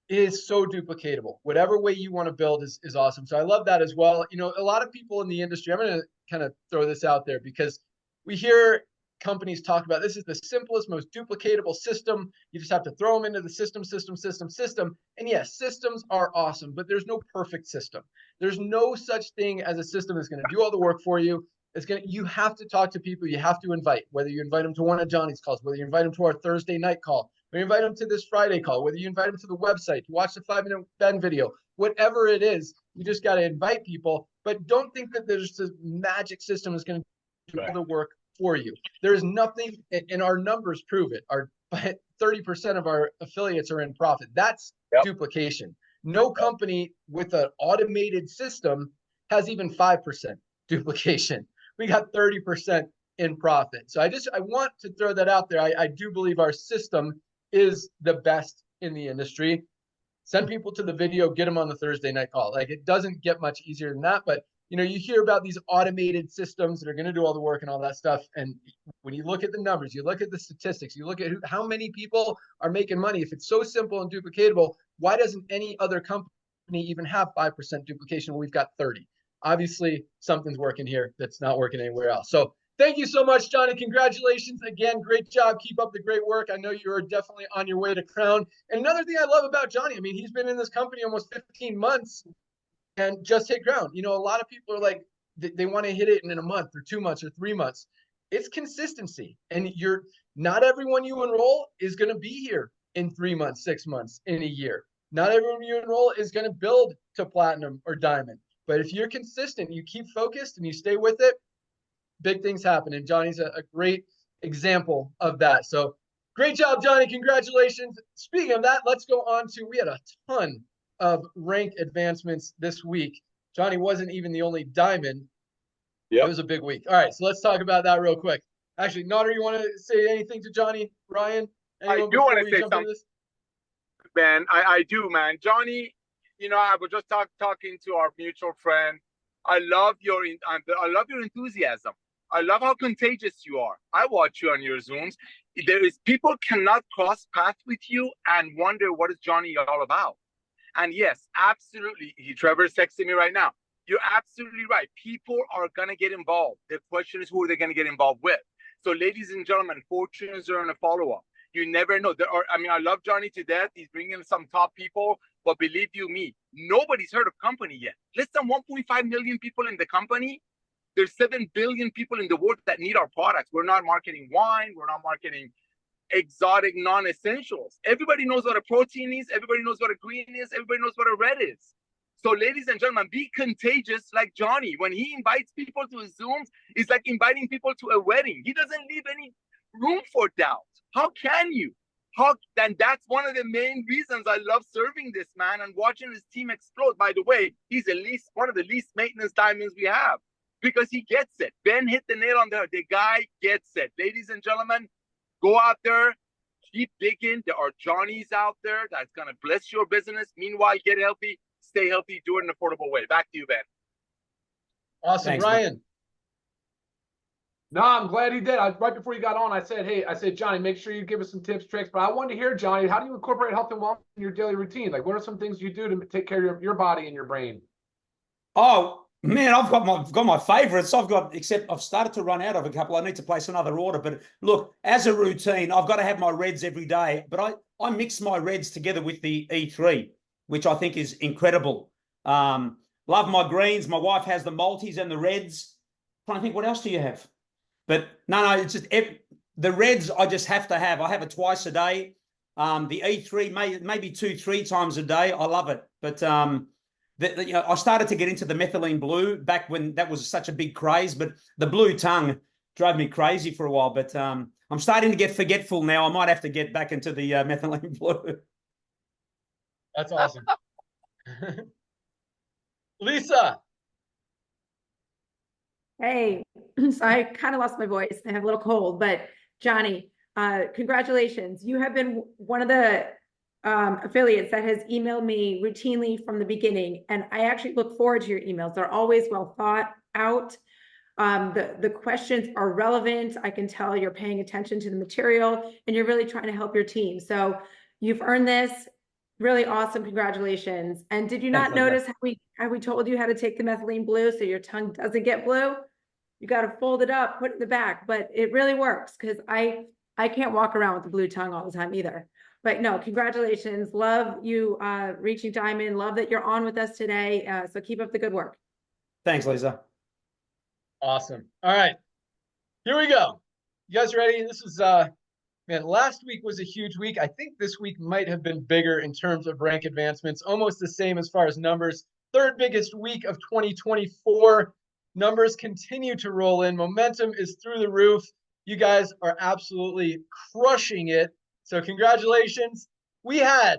It is so duplicatable. Whatever way you want to build is awesome. So I love that as well. A lot of people in the industry, I'm going to kind of throw this out there because we hear companies talk about this is the simplest, most duplicatable system. You just have to throw them into the system. And yes, systems are awesome, but there's no perfect system. There's no such thing as a system that's going to do all the work for you. You have to talk to people. You have to invite, whether you invite them to one of Johnny's calls, whether you invite them to our Thursday night call, whether you invite them to this Friday call, whether you invite them to the website to watch the 5-minute Ben video, whatever it is, you just got to invite people. But don't think that there's this magic system that's going to do all the work for you. There is nothing, and our numbers prove it. Our 30% of our affiliates are in profit. That's duplication. No company with an automated system has even 5% duplication. We got 30% in profit. So I want to throw that out there. I do believe our system is the best in the industry. Send people to the video, get them on the Thursday night call. Like, it doesn't get much easier than that. But you know, you hear about these automated systems that are going to do all the work and all that stuff. And when you look at the numbers, you look at the statistics, you look at how many people are making money. If it's so simple and duplicatable, why doesn't any other company even have 5% duplication when we've got 30? Obviously, something's working here that's not working anywhere else. So thank you so much, Johnny. Congratulations again. Great job. Keep up the great work. I know you are definitely on your way to crown. And another thing I love about Johnny, I mean, he's been in this company almost 15 months. And just hit ground. You know, a lot of people are like, they want to hit it in a month or 2 months or 3 months. It's consistency. And not everyone you enroll is going to be here in 3 months, 6 months, in a year. Not everyone you enroll is going to build to platinum or diamond. But if you're consistent, you keep focused and you stay with it, big things happen. And Johnny's a great example of that. So great job, Johnny. Congratulations. Speaking of that, let's go on to, we had a ton of rank advancements this week. Johnny wasn't even the only diamond. It was a big week. All right, so let's talk about that real quick. Actually, Nader, you want to say anything to Johnny, Ryan? I do want to say something, Ben. I do, man. Johnny, you know, I was just talking to our mutual friend. I love your enthusiasm. I love how contagious you are. I watch you on your Zooms. People cannot cross paths with you and wonder what is Johnny all about. And yes, absolutely. Trevor's texting me right now. You're absolutely right. People are going to get involved. The question is, who are they going to get involved with? So, ladies and gentlemen, fortunes are in a follow-up. You never know. I love Johnny to death. He's bringing some top people. But believe you me, nobody's heard of company yet. Less than 1.5 million people in the company. There's 7 billion people in the world that need our products. We're not marketing wine. We're not marketing exotic non-essentials. Everybody knows what a protein is. Everybody knows what a green is. Everybody knows what a red is. So, ladies and gentlemen, be contagious like Johnny. When he invites people to his Zooms, it's like inviting people to a wedding. He doesn't leave any room for doubt. How can you? Then that's one of the main reasons I love serving this man and watching his team explode. By the way, he's one of the least maintenance diamonds we have because he gets it. Ben hit the nail on the head. The guy gets it. Ladies and gentlemen, go out there, keep digging. There are Johnnies out there that's going to bless your business. Meanwhile, get healthy, stay healthy, do it in an affordable way. Back to you, Ben. Awesome. Thanks, Ryan. Man. No, I'm glad he did. Right before you got on, I said, Johnny, make sure you give us some tips, tricks. But I wanted to hear, Johnny, how do you incorporate health and wellness in your daily routine? Like, what are some things you do to take care of your body and your brain? Oh, man, I've got my favorites. Except I've started to run out of a couple. I need to place another order. But look, as a routine, I've got to have my reds every day. But I mix my reds together with the E3, which I think is incredible. Love my greens. My wife has the multis and the reds. I'm trying to think, what else do you have? But no, it's just the reds I just have to have. I have it twice a day. The E3 maybe 2-3 times a day. I love it. But I started to get into the methylene blue back when that was such a big craze. But the blue tongue drove me crazy for a while. But I'm starting to get forgetful now. I might have to get back into the methylene blue. That's awesome. Lisa. Hey, so I kind of lost my voice. I have a little cold, but Johnny, congratulations. You have been one of the affiliates that has emailed me routinely from the beginning. And I actually look forward to your emails. They're always well thought out. The questions are relevant. I can tell you're paying attention to the material and you're really trying to help your team. So you've earned this. Really awesome. Congratulations. And did you not notice how we told you how to take the methylene blue so your tongue doesn't get blue? You got to fold it up, put it in the back, but it really works because I can't walk around with the blue tongue all the time either. But no, congratulations. Love you reaching diamond. Love that you're on with us today. So keep up the good work. Thanks, Lisa. Awesome. All right, here we go. You guys ready? This is man, last week was a huge week. I think this week might have been bigger in terms of rank advancements, almost the same as far as numbers. Third biggest week of 2024. Numbers continue to roll in. Momentum is through the roof. You guys are absolutely crushing it. So congratulations. We had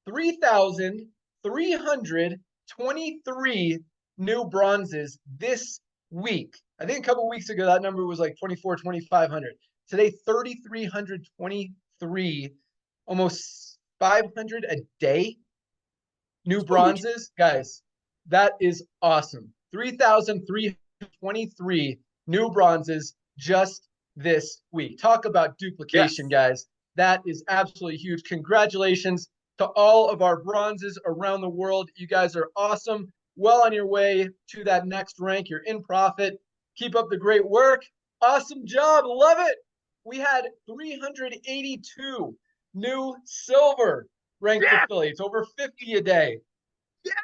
3,323 new bronzes this week. I think a couple weeks ago, that number was like 2,500. Today, 3,323, almost 500 a day. New bronzes. Guys, that is awesome. 3,323 new bronzes just this week. Talk about duplication, guys. That is absolutely huge. Congratulations to all of our bronzes around the world. You guys are awesome. Well on your way to that next rank. You're in profit. Keep up the great work. Awesome job. Love it. We had 382 new silver ranked affiliates, over 50 a day.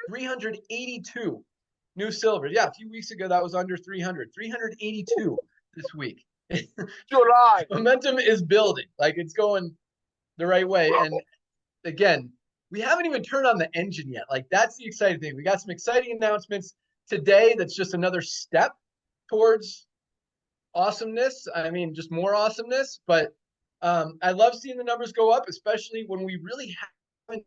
382 new silver. Yeah, a few weeks ago that was under 300. 382 this week. July. Momentum is building. Like, it's going the right way. And again, we haven't even turned on the engine yet. Like, that's the exciting thing. We got some exciting announcements today. That's just another step towards awesomeness. I mean, just more awesomeness. But I love seeing the numbers go up, especially when we really haven't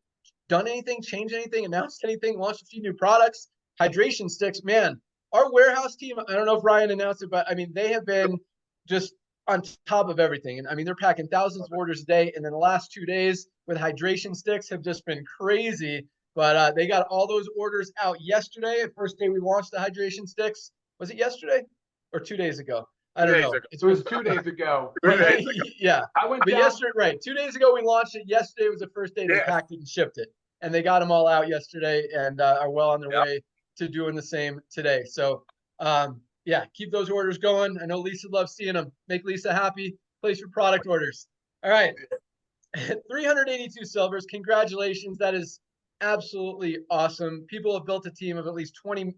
done anything, changed anything, announced anything, launched a few new products. Hydration sticks, man. Our warehouse team, I don't know if Ryan announced it, but I mean, they have been just on top of everything. And I mean, they're packing thousands of orders a day. And then the last 2 days with hydration sticks have just been crazy. But they got all those orders out yesterday. The first day we launched the hydration sticks. Was it yesterday or 2 days ago? I don't know. It was 2 days ago. Yeah. I went But down. yesterday, right. 2 days ago we launched it. Yesterday was the first day they packed it and shipped it. And they got them all out yesterday and are well on their way to doing the same today. So, yeah, keep those orders going. I know Lisa loves seeing them. Make Lisa happy. Place your product orders. All right. 382 silvers. Congratulations. That is absolutely awesome. People have built a team of at least 20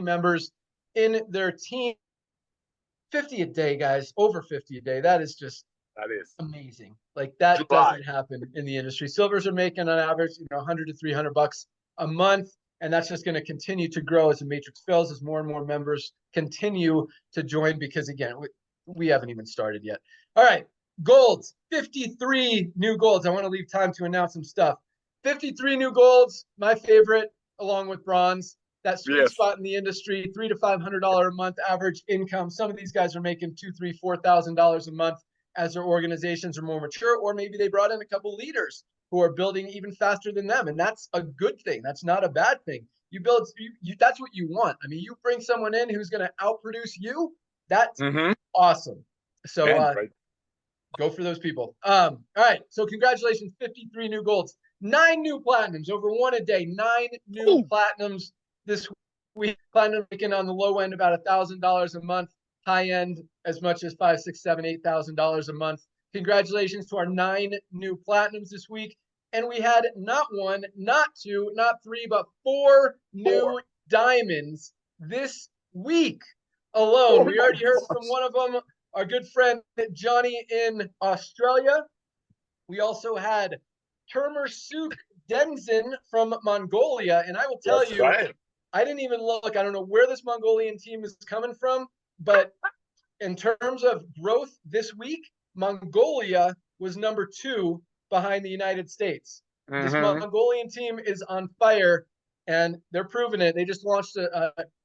members in their team. 50 a day, guys. Over 50 a day. That is just amazing. Like, that doesn't happen in the industry. Silvers are making on average, $100 to $300 a month. And that's just going to continue to grow as the matrix fills, as more and more members continue to join, because again, we haven't even started yet. All right, golds, 53 new golds. I want to leave time to announce some stuff. 53 new golds, my favorite, along with bronze. That sweet spot in the industry, $300 to $500 a month average income. Some of these guys are making $2,000, $3,000, $4,000 a month as their organizations are more mature, or maybe they brought in a couple leaders who are building even faster than them. And that's a good thing. That's not a bad thing. You build, that's what you want. I mean, you bring someone in who's going to outproduce you. That's awesome. So go for those people. All right. So congratulations, 53 new golds, 9 new platinums, over 1 a day, 9 new platinums this week. Platinum making on the low end about $1,000 a month, high end as much as $5,000, $6,000, $7,000, $8,000 a month. Congratulations to our 9 new platinums this week. And we had not 1, not 2, not 3, but 4 new diamonds this week alone. We already heard from one of them, our good friend Johnny in Australia. We also had Termersuk Denzin from Mongolia. And I will tell you, I didn't even look. I don't know where this Mongolian team is coming from, but in terms of growth this week, Mongolia was number 2 behind the United States. This Mongolian team is on fire, and they're proving it. They just launched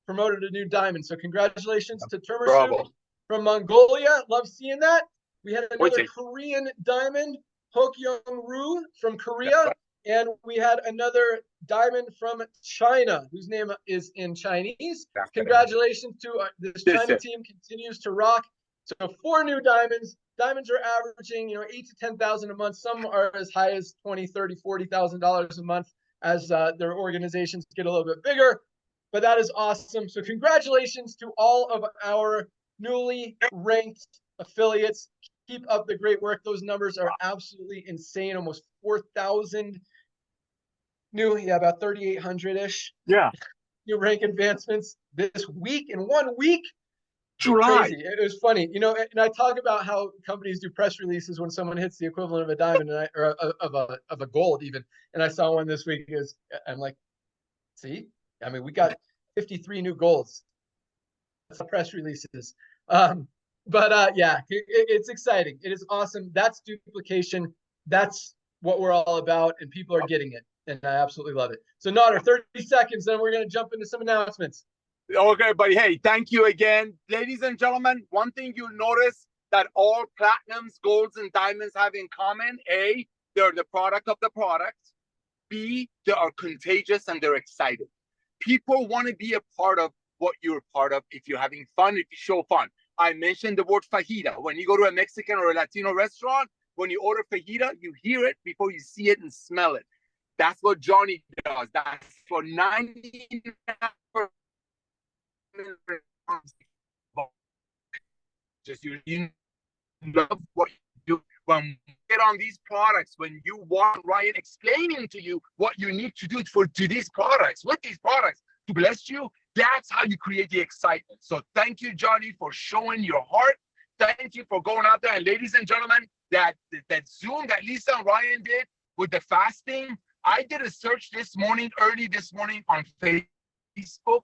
promoted a new diamond. So congratulations to Termersuk from Mongolia. Love seeing that. We had another Korean diamond, Hokyung-ru from Korea. And we had another diamond from China, whose name is in Chinese. Congratulations to this China team, continues to rock. So 4 new diamonds. Diamonds are averaging, $8,000 to $10,000 a month. Some are as high as $20,000, $30,000, $40,000 a month as their organizations get a little bit bigger. but that is awesome. So congratulations to all of our newly ranked affiliates. Keep up the great work. Those numbers are absolutely insane. Almost 4,000 new, about 3,800-ish. Yeah. New rank advancements this week, in 1 week. July. Crazy. It was funny, you know, and I talk about how companies do press releases when someone hits the equivalent of a diamond, or of a gold even. And I saw one this week. I'm like, see, I mean, we got 53 new golds. That's press releases. Yeah, it's exciting. It is awesome. That's duplication. That's what we're all about, and people are getting it, and I absolutely love it. So, Nader, 30 seconds, then we're going to jump into some announcements. Okay, buddy. Hey, thank you again. Ladies and gentlemen, one thing you'll notice that all platinums, golds, and diamonds have in common: A, they're the product of the product. B, they are contagious and they're excited. People want to be a part of what you're part of if you're having fun, if you show fun. I mentioned the word fajita. When you go to a Mexican or a Latino restaurant, when you order fajita, you hear it before you see it and smell it. That's what Johnny does. That's for 99%. Just you love what you do. When you get on these products, when you want Ryan explaining to you what you need to do for these products, with these products to bless you, that's how you create the excitement. So thank you, Johnny, for showing your heart. Thank you for going out there. And ladies and gentlemen, that Zoom that Lisa and Ryan did with the fasting, I did a search early this morning on Facebook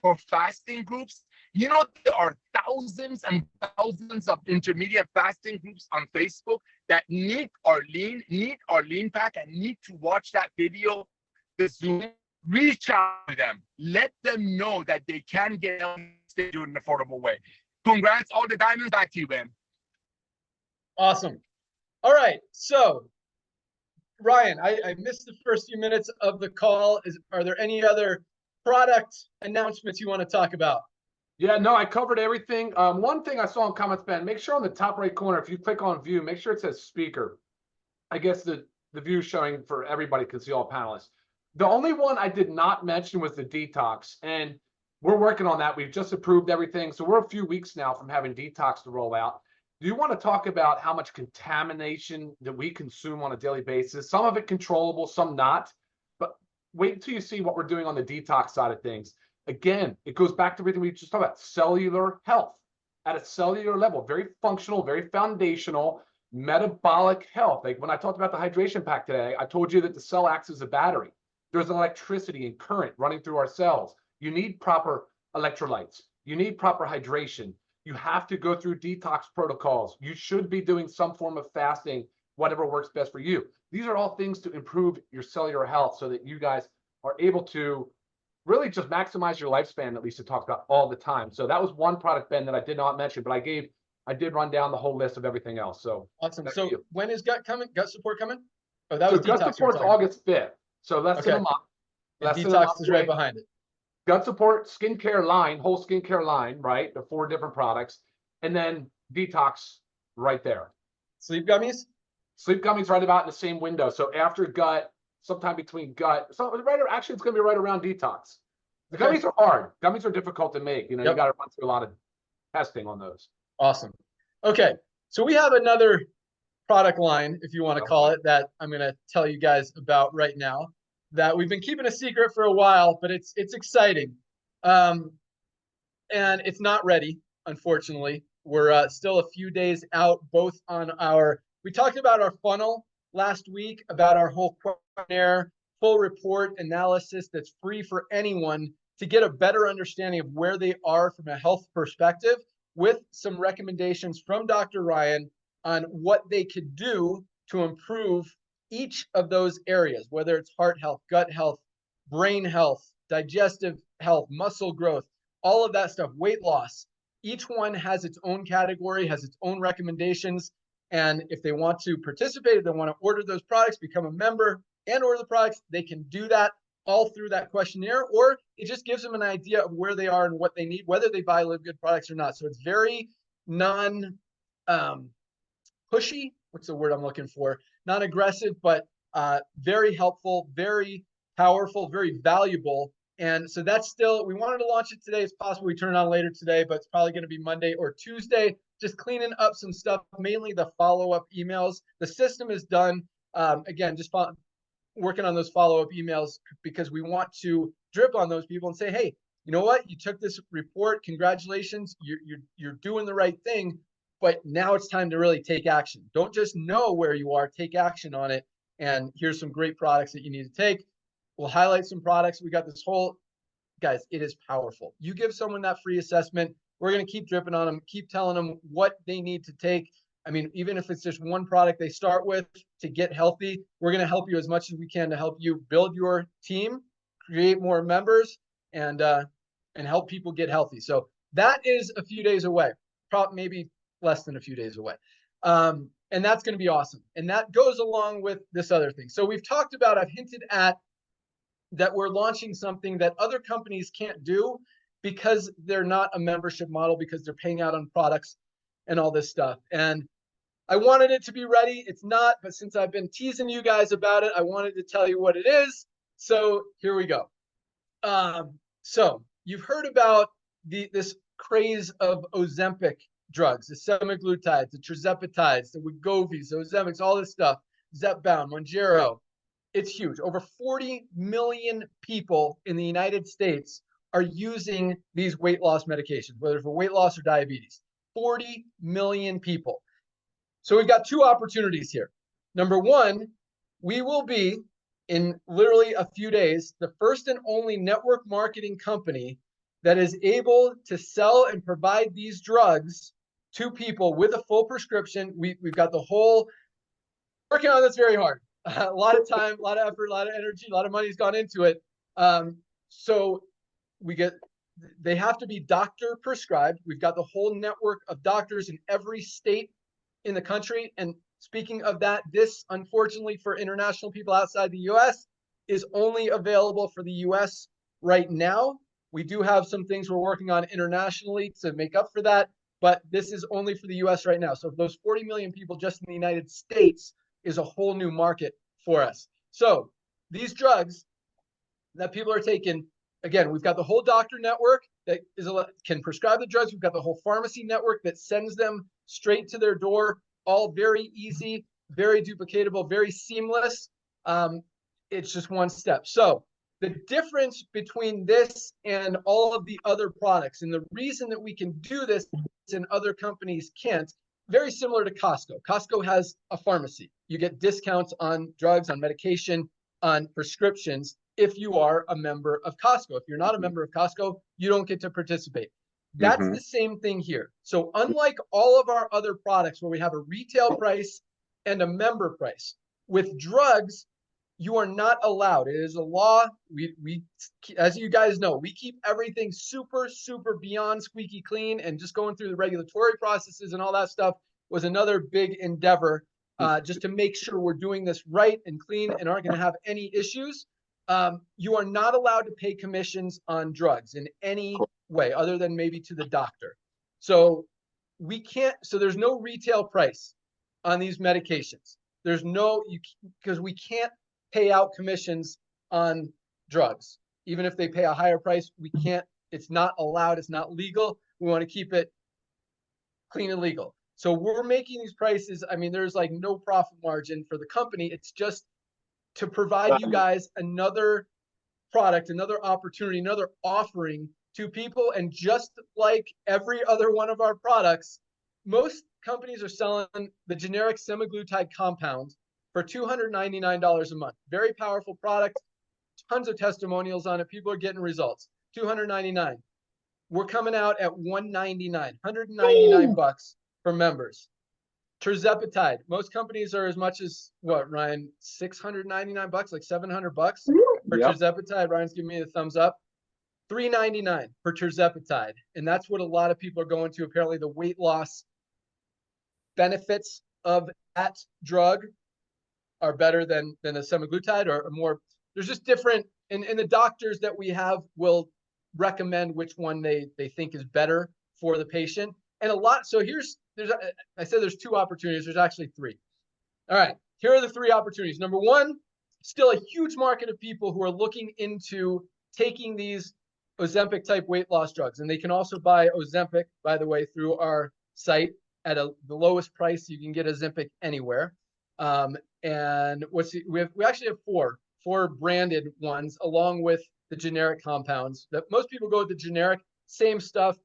for fasting groups. You know, there are thousands and thousands of intermediate fasting groups on Facebook that need our lean pack and need to watch that video, the Zoom. Reach out to them. Let them know that they can get on stage in an affordable way. Congrats, all the diamonds. Back to you, man. Awesome. All right. So, Ryan, I missed the first few minutes of the call. Are there any other product announcements you want to talk about? Yeah, no, I covered everything. One thing I saw in comments, Ben, make sure on the top right corner, if you click on view, make sure it says speaker. I guess the view showing for everybody can see all panelists. The only one I did not mention was the detox, and we're working on that. We've just approved everything. So we're a few weeks now from having detox to roll out. Do you want to talk about how much contamination that we consume on a daily basis? Some of it controllable, some not. But wait until you see what we're doing on the detox side of things. Again, it goes back to everything we just talked about, cellular health at a cellular level, very functional, very foundational, metabolic health. Like when I talked about the hydration pack today, I told you that the cell acts as a battery. There's electricity and current running through our cells. You need proper electrolytes. You need proper hydration. You have to go through detox protocols. You should be doing some form of fasting, whatever works best for you. These are all things to improve your cellular health so that you guys are able to really just maximize your lifespan that Lisa talks about all the time. So that was one product, Ben, that I did not mention, but I did run down the whole list of everything else. So awesome. So when is gut support coming? Oh, that was gut support's August 5th. So less than a month. And detox is right behind it. Gut support, skincare line, whole skincare line, right? The 4 different products. And then detox right there. Sleep gummies? Sleep gummies right about in the same window. So after gut, sometime between gut. So actually, it's going to be right around detox. The gummies are hard. Gummies are difficult to make. You know, you got to run through a lot of testing on those. Awesome. Okay. So we have another product line, if you want to call it, that I'm going to tell you guys about right now, that we've been keeping a secret for a while, but it's exciting. And it's not ready, unfortunately. We're still a few days out, both on we talked about our funnel last week, about our whole questionnaire, full report analysis that's free for anyone to get a better understanding of where they are from a health perspective, with some recommendations from Dr. Ryan on what they could do to improve each of those areas, whether it's heart health, gut health, brain health, digestive health, muscle growth, all of that stuff, weight loss. Each one has its own category, has its own recommendations. And if they want to participate, if they want to order those products, become a member and order the products, they can do that all through that questionnaire, or it just gives them an idea of where they are and what they need, whether they buy LiveGood products or not. So it's very non-pushy. What's the word I'm looking for? Non-aggressive, but very helpful, very powerful, very valuable And so that's still, we wanted to launch it today. It's possible we turn it on later today, but it's probably going to be Monday or Tuesday. Just cleaning up some stuff, mainly the follow-up emails. The system is done. Again, just working on those follow-up emails because we want to drip on those people and say, hey, you know what? You took this report. Congratulations. You're doing the right thing. But now it's time to really take action. Don't just know where you are. Take action on it. And here's some great products that you need to take. We'll highlight some products. We got this whole, guys, it is powerful. You give someone that free assessment, we're going to keep dripping on them, keep telling them what they need to take. I mean, even if it's just one product they start with to get healthy, we're going to help you as much as we can to help you build your team, create more members, and help people get healthy. So that is a few days away, probably maybe less than a few days away. And that's going to be awesome. And that goes along with this other thing. So we've talked about, I've hinted at that we're launching something that other companies can't do because they're not a membership model, because they're paying out on products and all this stuff. And I wanted it to be ready. It's not, but since I've been teasing you guys about it, I wanted to tell you what it is. So here we go. So you've heard about this craze of Ozempic drugs, the semaglutides, the tirzepatides, the Wegovy's, the Ozempics, all this stuff, Zepbound, Mounjaro. It's huge. Over 40 million people in the United States are using these weight loss medications, whether for weight loss or diabetes. 40 million people. So we've got two opportunities here. Number one, we will be, in literally a few days, the first and only network marketing company that is able to sell and provide these drugs to people with a full prescription. We've got the whole, working on this very hard. A lot of time, a lot of effort, a lot of energy, a lot of money's gone into it. So they have to be doctor prescribed. We've got the whole network of doctors in every state in the country. And speaking of that, this, unfortunately, for international people outside the US, is only available for the US right now. We do have some things we're working on internationally to make up for that, but this is only for the US right now. So those 40 million people just in the United States is a whole new market for us. So these drugs that people are taking, again, we've got the whole doctor network that can prescribe the drugs. We've got the whole pharmacy network that sends them straight to their door, all very easy, very duplicatable, very seamless. It's just one step. So the difference between this and all of the other products, and the reason that we can do this and other companies can't, very similar to Costco. Costco has a pharmacy. You get discounts on drugs, on medication, on prescriptions if you are a member of Costco. If you're not a member of Costco, you don't get to participate. That's the same thing here. So unlike all of our other products where we have a retail price and a member price, with drugs, you are not allowed. It is a law. We, as you guys know, we keep everything super, super beyond squeaky clean, and just going through the regulatory processes and all that stuff was another big endeavor, just to make sure we're doing this right and clean and aren't going to have any issues. You are not allowed to pay commissions on drugs in any way other than maybe to the doctor. So we can't, so there's no retail price on these medications. There's no, because we can't pay out commissions on drugs. Even if they pay a higher price, we can't, it's not allowed, it's not legal. We want to keep it clean and legal. So we're making these prices, I mean, there's like no profit margin for the company. It's just to provide you guys another product, another opportunity, another offering to people. And just like every other one of our products, most companies are selling the generic semaglutide compound for $299 a month. Very powerful product, tons of testimonials on it. People are getting results. $299. We're coming out at $199, $199 for members. Tirzepatide. Most companies are as much as what, Ryan? $699, like $700 for tirzepatide. Ryan's giving me the thumbs up. $399 for tirzepatide, and that's what a lot of people are going to. Apparently, the weight loss benefits of that drug are better than a semaglutide, or more. There's just different, and the doctors that we have will recommend which one they think is better for the patient. And a lot. So I said there's two opportunities. There's actually three. All right. Here are the three opportunities. Number one, still a huge market of people who are looking into taking these Ozempic type weight loss drugs. And they can also buy Ozempic, by the way, through our site at the lowest price you can get Ozempic anywhere. And we actually have four branded ones along with the generic compounds that most people go with the generic, same stuff,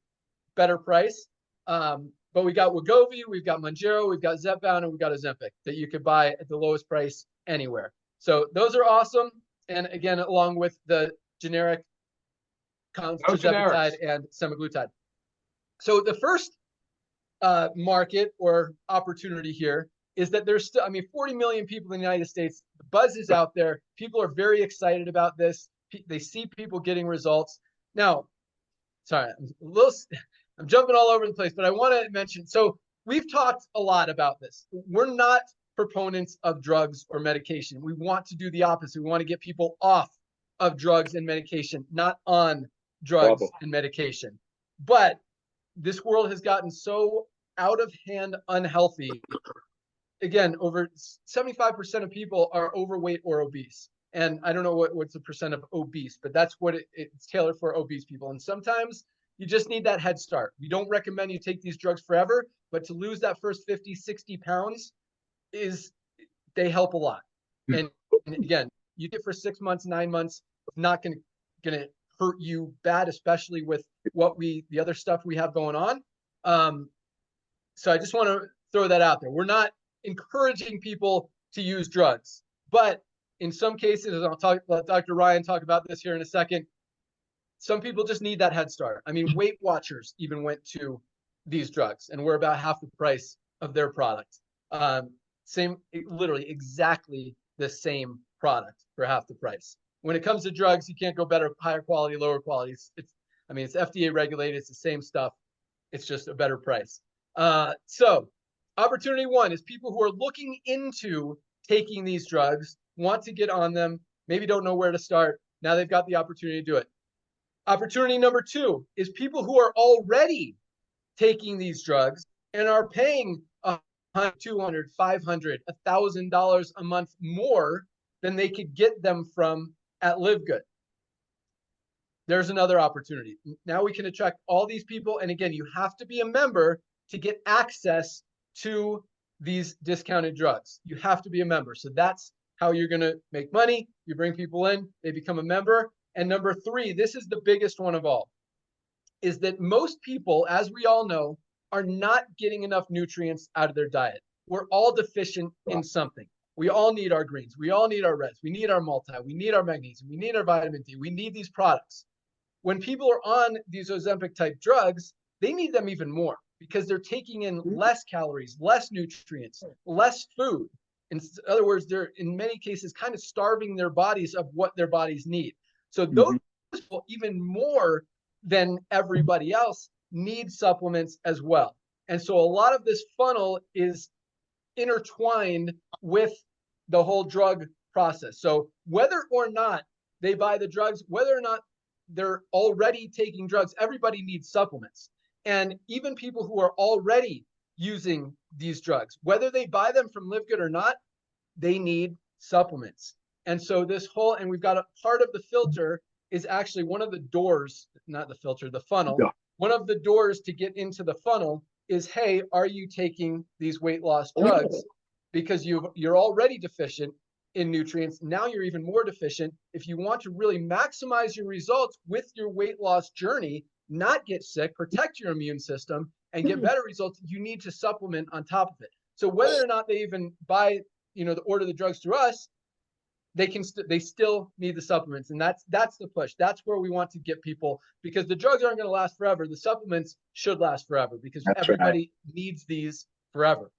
better price. But we got Wegovy, we've got Mounjaro, we've got Zepbound, and we've got Ozempic that you could buy at the lowest price anywhere. So those are awesome. And again, along with the generic tirzepatide and semaglutide. So the first market or opportunity here is that there's still, 40 million people in the United States. The buzz is out there. People are very excited about this. They see people getting results. Now, sorry, I'm jumping all over the place, but I want to mention, so we've talked a lot about this. We're not proponents of drugs or medication. We want to do the opposite. We want to get people off of drugs and medication, not on drugs and medication. But this world has gotten so out of hand unhealthy. Again, over 75% of people are overweight or obese. And I don't know what's the percent of obese, but that's what it's tailored for obese people. And sometimes you just need that head start. We don't recommend you take these drugs forever, but to lose that first 50, 60 pounds they help a lot. And again, you get for 6 months, 9 months, not going to hurt you bad, especially with the other stuff we have going on. So I just want to throw that out there. We're not encouraging people to use drugs, but in some cases, and I'll let Dr. Ryan talk about this here in a second, some people just need that head start. Weight Watchers even went to these drugs, and we're about half the price of their product. Literally exactly the same product for half the price. When it comes to drugs, you can't go better, higher quality, lower quality. It's FDA regulated. It's the same stuff. It's just a better price. So opportunity one is people who are looking into taking these drugs, want to get on them, maybe don't know where to start. Now they've got the opportunity to do it. Opportunity number two is people who are already taking these drugs and are paying $100, $200, $500, $1,000 a month more than they could get them from at LiveGood. There's another opportunity. Now we can attract all these people. And again, you have to be a member to get access to these discounted drugs. You have to be a member. So that's how you're going to make money. You bring people in, they become a member. And number three, this is the biggest one of all, is that most people, as we all know, are not getting enough nutrients out of their diet. We're all deficient in something. We all need our greens. We all need our reds. We need our multi. We need our magnesium. We need our vitamin D. We need these products. When people are on these Ozempic type drugs, they need them even more because they're taking in less calories, less nutrients, less food. In other words, they're in many cases kind of starving their bodies of what their bodies need. So those people, even more than everybody else, need supplements as well. And so a lot of this funnel is intertwined with the whole drug process. So whether or not they buy the drugs, whether or not they're already taking drugs, everybody needs supplements. And even people who are already using these drugs, whether they buy them from LiveGood or not, they need supplements. And so and we've got a part of the filter is actually one of the doors, not the filter, the funnel. Yeah. One of the doors to get into the funnel is, hey, are you taking these weight loss drugs? Because you're already deficient in nutrients. Now you're even more deficient. If you want to really maximize your results with your weight loss journey, not get sick, protect your immune system, and get better results, you need to supplement on top of it. So whether or not they even buy, order the drugs through us, they still need the supplements. And that's the push. That's where we want to get people, because the drugs aren't going to last forever. The supplements should last forever because everybody needs these forever.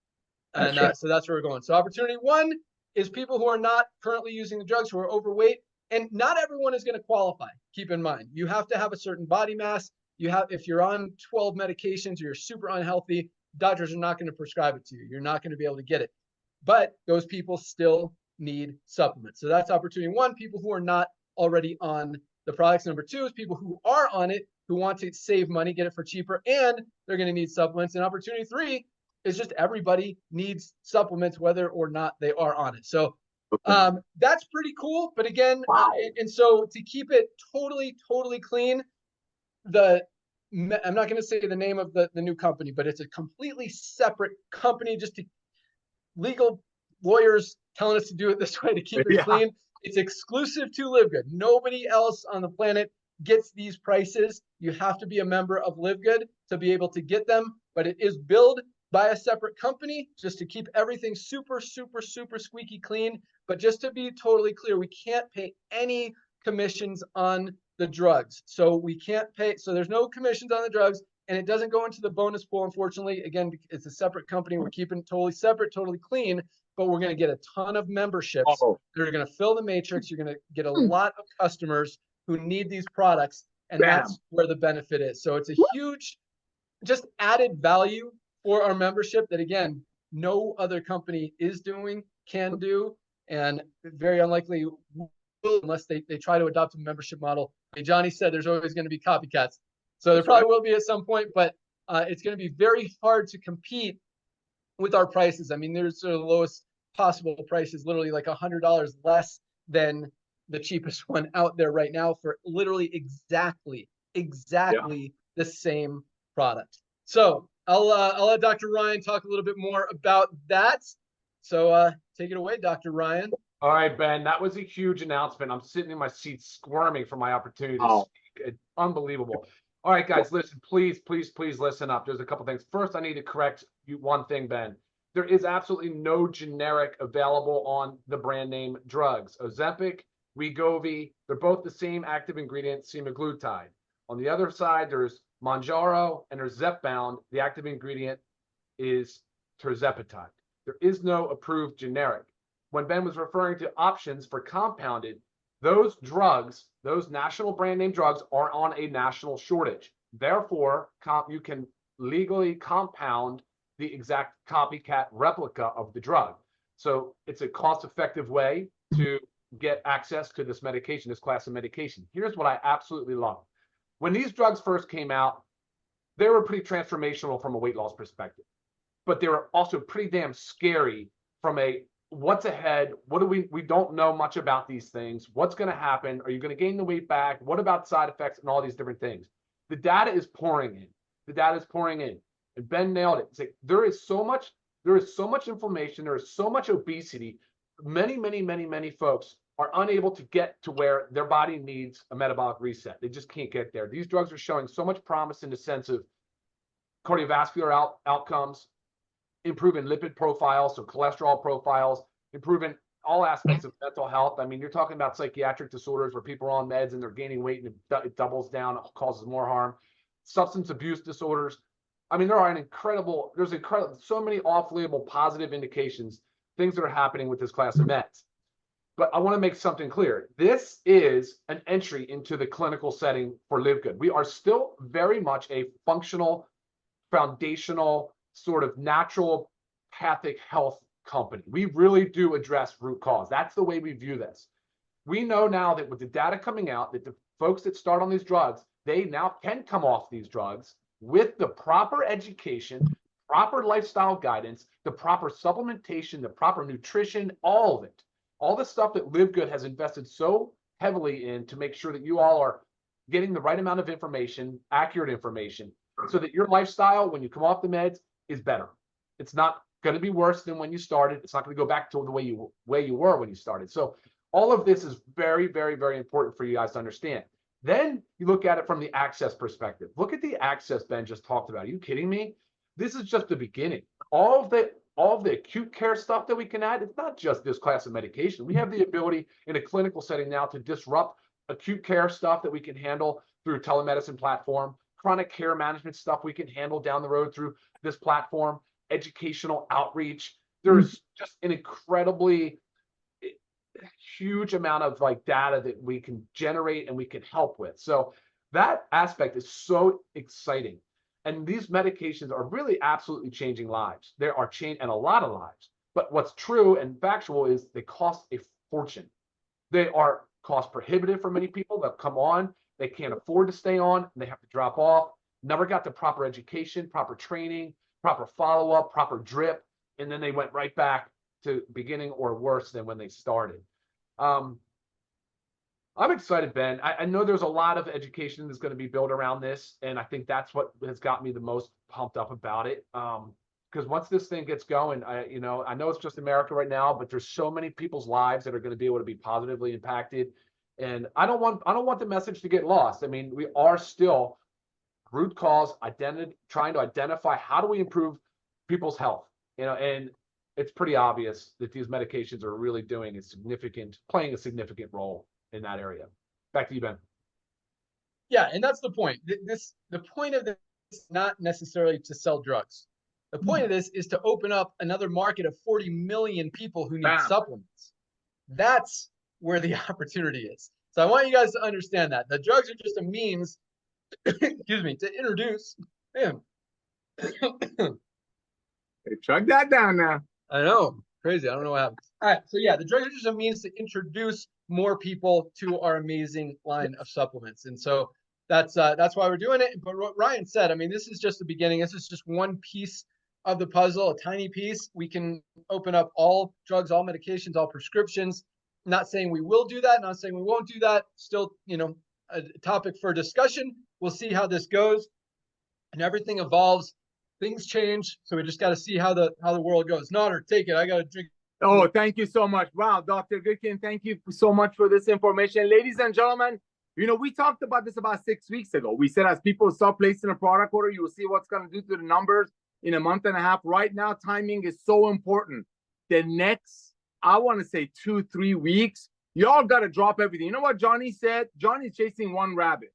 And so that's where we're going. So opportunity one is people who are not currently using the drugs, who are overweight, and not everyone is going to qualify. Keep in mind, you have to have a certain body mass. If you're on 12 medications or you're super unhealthy, doctors are not going to prescribe it to you. You're not going to be able to get it. But those people still need supplements. So that's opportunity one, people who are not already on the products. Number two is people who are on it, who want to save money, get it for cheaper, and they're going to need supplements. And opportunity three is just everybody needs supplements, whether or not they are on it. So That's pretty cool. But again, and so to keep it totally clean, I'm not going to say the name of the new company, but it's a completely separate company. Just to legal lawyers telling us to do it this way to keep it clean. It's exclusive to LiveGood. Nobody else on the planet gets these prices. You have to be a member of LiveGood to be able to get them, but it is billed by a separate company just to keep everything super squeaky clean. But just to be totally clear, we can't pay any commissions on the drugs. So we can't pay, so there's no commissions on the drugs, and it doesn't go into the bonus pool, unfortunately. Again, it's a separate company. We're keeping it totally separate, totally clean, but we're going to get a ton of memberships that are going to fill the matrix. You're going to get a lot of customers who need these products, and that's where the benefit is. So it's a huge, just added value for our membership that, again, no other company is doing, can do, and very unlikely will unless they try to adopt a membership model. Johnny said there's always going to be copycats. So there probably will be at some point, but it's going to be very hard to compete with our prices. I mean, there's the lowest possible prices, literally like $100 less than the cheapest one out there right now for literally exactly the same product. So I'll let Dr. Ryan talk a little bit more about that. So take it away, Dr. Ryan. All right, Ben, that was a huge announcement. I'm sitting in my seat squirming for my opportunity to speak. It's unbelievable. All right, guys, listen, please listen up. There's a couple things. First, I need to correct you one thing, Ben. There is absolutely no generic available on the brand name drugs. Ozempic, Wegovy, they're both the same active ingredient, semaglutide. On the other side, there's Mounjaro and there's Zepbound. The active ingredient is tirzepatide. There is no approved generic. When Ben was referring to options for compounded, those drugs, those national brand name drugs, are on a national shortage. Therefore, you can legally compound the exact copycat replica of the drug. So it's a cost-effective way to get access to this medication, this class of medication. Here's what I absolutely love. When these drugs first came out, they were pretty transformational from a weight loss perspective, but they were also pretty damn scary from a what's ahead? What do we don't know much about these things. What's going to happen? Are you going to gain the weight back? What about side effects and all these different things? The data is pouring in. The data is pouring in. And Ben nailed it. It's like there is so much inflammation. There is so much obesity. Many folks are unable to get to where their body needs a metabolic reset. They just can't get there. These drugs are showing so much promise in the sense of cardiovascular outcomes, improving lipid profiles, so cholesterol profiles, improving all aspects of mental health. I mean, you're talking about psychiatric disorders where people are on meds and they're gaining weight and it doubles down, it causes more harm. Substance abuse disorders. I mean, there's so many off-label positive indications, things that are happening with this class of meds. But I want to make something clear. This is an entry into the clinical setting for LiveGood. We are still very much a functional, foundational, sort of naturopathic health company. We really do address root cause. That's the way we view this. We know now that with the data coming out that the folks that start on these drugs, they now can come off these drugs with the proper education, proper lifestyle guidance, the proper supplementation, the proper nutrition, all of it. All the stuff that LiveGood has invested so heavily in to make sure that you all are getting the right amount of information, accurate information, so that your lifestyle, when you come off the meds, is better. It's not going to be worse than when you started. It's not going to go back to the way you were when you started. So all of this is very important for you guys to understand. Then you look at it from the access perspective. Look at the access Ben just talked about. Are you kidding me? This is just the beginning. All of the acute care stuff that we can add, it's not just this class of medication. We have the ability in a clinical setting now to disrupt acute care stuff that we can handle through a telemedicine platform, chronic care management stuff we can handle down the road through this platform, educational outreach. There's just an incredibly huge amount of data that we can generate and we can help with. So that aspect is so exciting. And these medications are really absolutely changing lives. They are changing a lot of lives. But what's true and factual is they cost a fortune. They are cost prohibitive for many people that come on. They can't afford to stay on. And they have to drop off. Never got the proper education, proper training, proper follow-up, proper drip. And then they went right back to beginning or worse than when they started. I'm excited, Ben. I know there's a lot of education that's going to be built around this, and I think that's what has got me the most pumped up about it. Because once this thing gets going, I know it's just America right now, but there's so many people's lives that are going to be able to be positively impacted, and I don't want the message to get lost. I mean, we are still root cause trying to identify how do we improve people's health, and it's pretty obvious that these medications are really playing a significant role in that area. Back to you, Ben. Yeah, and that's the point. The point of this is not necessarily to sell drugs. The point of this is to open up another market of 40 million people who need supplements. That's where the opportunity is. So I want you guys to understand that. The drugs are just a means, excuse me, to introduce. Man. Hey, chug that down now. I know. Crazy. I don't know what happened. All right. So yeah, the drugs are just a means to introduce more people to our amazing line of supplements. And so that's why we're doing it. But what Ryan said, I mean, this is just the beginning. This is just one piece of the puzzle, a tiny piece. We can open up all drugs, all medications, all prescriptions. Not saying we will do that, not saying we won't do that. Still, a topic for discussion. We'll see how this goes. And everything evolves. Things change. So we just got to see how the world goes. Nodder, take it. I got to drink. Oh, thank you so much. Wow, Dr. Goodkin, thank you so much for this information. Ladies and gentlemen, we talked about this about 6 weeks ago. We said as people start placing a product order, you will see what's going to do to the numbers in a month and a half. Right now, timing is so important. The next, I want to say 2-3 weeks, y'all got to drop everything. You know what Johnny said? Johnny's chasing one rabbit.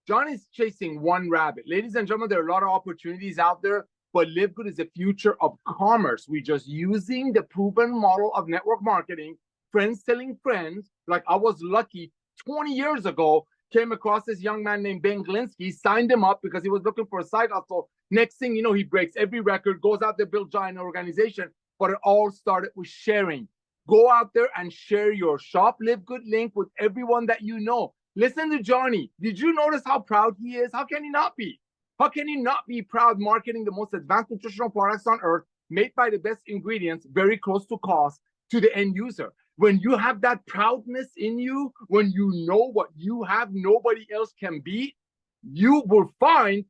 Johnny's chasing one rabbit. Ladies and gentlemen, there are a lot of opportunities out there, but LiveGood is the future of commerce. We're just using the proven model of network marketing, friends telling friends. Like I was lucky 20 years ago, came across this young man named Ben Glinsky, signed him up because he was looking for a side hustle. Next thing you know, he breaks every record, goes out there, builds giant organization. But it all started with sharing. Go out there and share your Shop LiveGood link with everyone that you know. Listen to Johnny. Did you notice how proud he is? How can he not be? How can he not be proud marketing the most advanced nutritional products on earth, made by the best ingredients, very close to cost, to the end user? When you have that proudness in you, when you know what you have, nobody else can beat, you will find,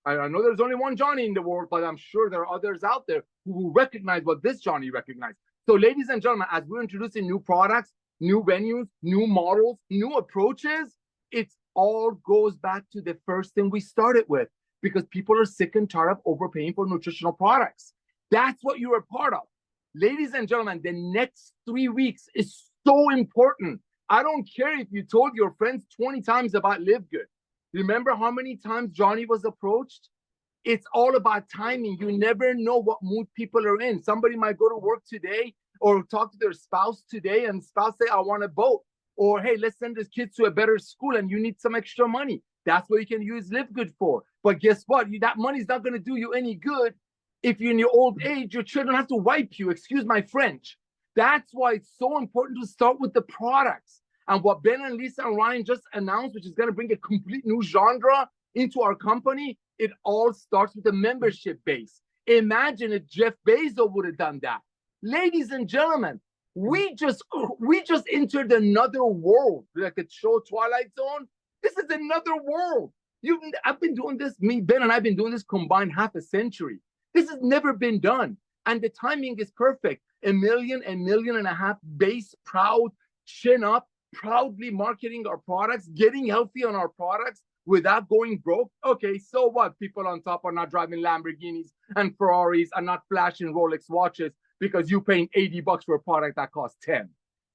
I know there's only one Johnny in the world, but I'm sure there are others out there who will recognize what this Johnny recognized. So ladies and gentlemen, as we're introducing new products, new venues, new models, new approaches, it all goes back to the first thing we started with, because people are sick and tired of overpaying for nutritional products. That's what you're a part of. Ladies and gentlemen, the next 3 weeks is so important. I don't care if you told your friends 20 times about LiveGood. Remember how many times Johnny was approached? It's all about timing. You never know what mood people are in. Somebody might go to work today or talk to their spouse today, and spouse say, I want a boat. Or, hey, let's send this kid to a better school and you need some extra money. That's what you can use LiveGood for. But guess what? That money's not going to do you any good if you're in your old age. Your children have to wipe you. Excuse my French. That's why it's so important to start with the products. And what Ben and Lisa and Ryan just announced, which is going to bring a complete new genre into our company, it all starts with a membership base. Imagine if Jeff Bezos would have done that. Ladies and gentlemen, we just entered another world, like a show Twilight Zone. This is another world. I've been doing this, Ben and I've been doing this combined half a century. This has never been done. And the timing is perfect. 1.5 million base, proud, chin up, proudly marketing our products, getting healthy on our products without going broke. Okay, so what? People on top are not driving Lamborghinis and Ferraris and not flashing Rolex watches because you're paying $80 for a product that costs 10.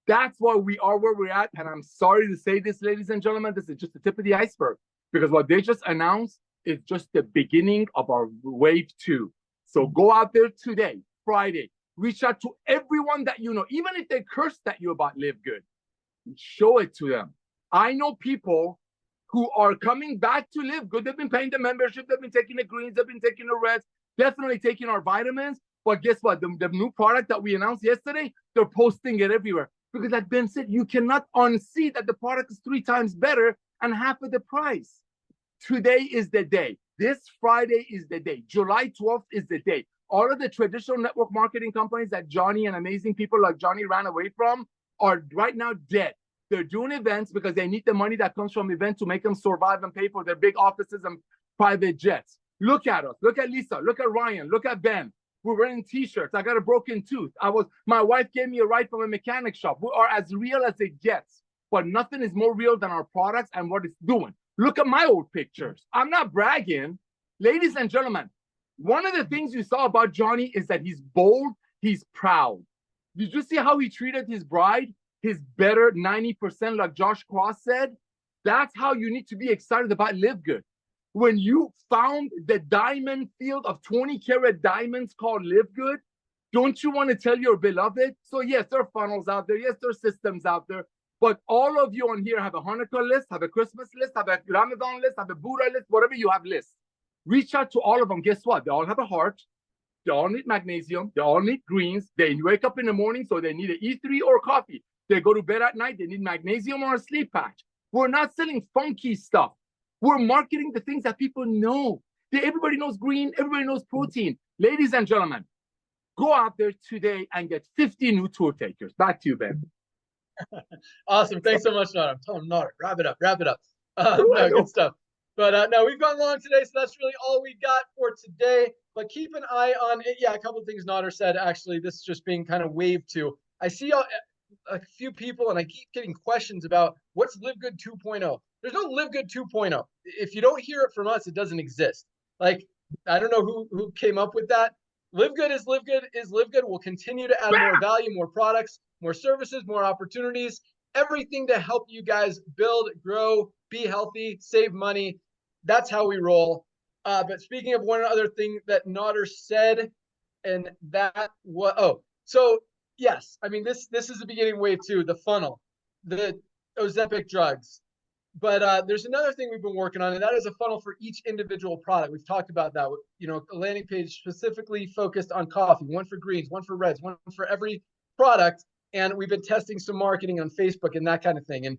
That's why we are where we're at. And I'm sorry to say this, ladies and gentlemen, this is just the tip of the iceberg, because what they just announced is just the beginning of our wave 2. So go out there today, Friday, reach out to everyone that you know, even if they cursed at you about LiveGood, show it to them. I know people who are coming back to LiveGood. They've been paying the membership, they've been taking the greens, they've been taking the reds, definitely taking our vitamins. But guess what? The new product that we announced yesterday, they're posting it everywhere. Because like Ben said, you cannot unsee that the product is 3 times better and half of the price. Today is the day. This Friday is the day. July 12th is the day. All of the traditional network marketing companies that Johnny and amazing people like Johnny ran away from are right now dead. They're doing events because they need the money that comes from events to make them survive and pay for their big offices and private jets. Look at us. Look at Lisa. Look at Ryan. Look at Ben. We're wearing t-shirts. I got a broken tooth. My wife gave me a ride from a mechanic shop. We are as real as it gets, but nothing is more real than our products and what it's doing. Look at my old pictures. I'm not bragging. Ladies and gentlemen, one of the things you saw about Johnny is that he's bold, he's proud. Did you see how he treated his bride? His better 90%, like Josh Cross said? That's how you need to be excited about LiveGood. When you found the diamond field of 20-karat diamonds called LiveGood, don't you want to tell your beloved? So yes, there are funnels out there. Yes, there are systems out there. But all of you on here have a Hanukkah list, have a Christmas list, have a Ramadan list, have a Buddha list, whatever you have lists. Reach out to all of them. Guess what? They all have a heart. They all need magnesium. They all need greens. They wake up in the morning, so they need an E3 or coffee. They go to bed at night. They need magnesium or a sleep patch. We're not selling funky stuff. We're marketing the things that people know. Everybody knows green. Everybody knows protein. Ladies and gentlemen, go out there today and get 50 new tour takers. Back to you, Ben. Awesome. Thanks so much, Nara. I'm telling Nara, wrap it up. No, good stuff. But no, we've gone long today, so that's really all we got for today. But keep an eye on it. Yeah, a couple of things Nara said. Actually, this is just being kind of waved to. I see a few people, and I keep getting questions about what's LiveGood 2.0. There's no LiveGood 2.0. If you don't hear it from us, it doesn't exist. Like, I don't know who came up with that. LiveGood is LiveGood. We'll continue to add more value, more products, more services, more opportunities, everything to help you guys build, grow, be healthy, save money. That's how we roll. But speaking of one other thing that Nodder said, and that was, so yes, I mean, this is the beginning wave too, the funnel, the Ozempic drugs. But there's another thing we've been working on, and that is a funnel for each individual product. We've talked about that. You know, a landing page specifically focused on coffee, one for greens, one for reds, one for every product. And we've been testing some marketing on Facebook and that kind of thing. And,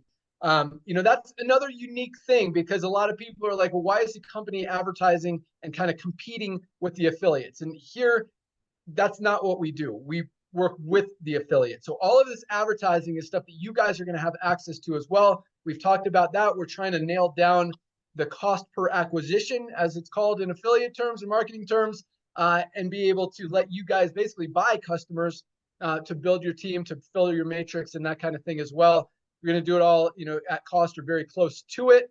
you know, that's another unique thing because a lot of people are like, well, why is the company advertising and kind of competing with the affiliates? And here, that's not what we do. We work with the affiliate. So all of this advertising is stuff that you guys are going to have access to as well. We've talked about that. We're trying to nail down the cost per acquisition, as it's called in affiliate terms and marketing terms, and be able to let you guys basically buy customers to build your team, to fill your matrix and that kind of thing as well. We're going to do it all, you know, at cost or very close to it.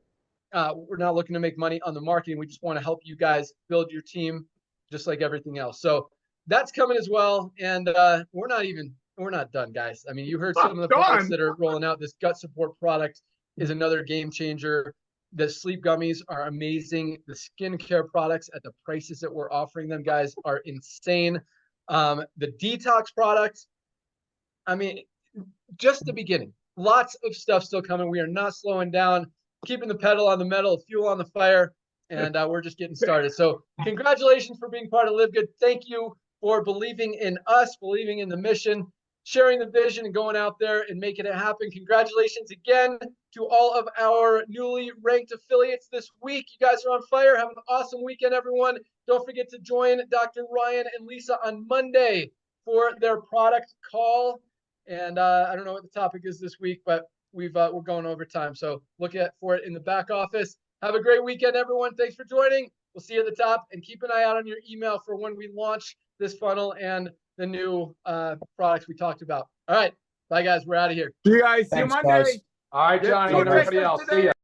We're not looking to make money on the marketing. We just want to help you guys build your team just like everything else. So that's coming as well. And we're not done, guys. I mean, you heard some of the products that are rolling out. This gut support product is another game changer. The sleep gummies are amazing. The skincare products at the prices that we're offering them, guys, are insane. The detox products, I mean, just the beginning. Lots of stuff still coming. We are not slowing down, keeping the pedal on the metal, fuel on the fire, and we're just getting started. So congratulations for being part of LiveGood. Thank you for believing in us, believing in the mission, sharing the vision, and going out there and making it happen. Congratulations again to all of our newly ranked affiliates this week. You guys are on fire. Have an awesome weekend, everyone. Don't forget to join Dr. Ryan and Lisa on Monday for their product call. And I don't know what the topic is this week, but we're going over time. So look for it in the back office. Have a great weekend, everyone. Thanks for joining. We'll see you at the top, and keep an eye out on your email for when we launch this funnel and the new products we talked about. All right. Bye, guys. We're out of here. See you guys. See you Monday. Guys. All right, Johnny, and everybody else. See ya.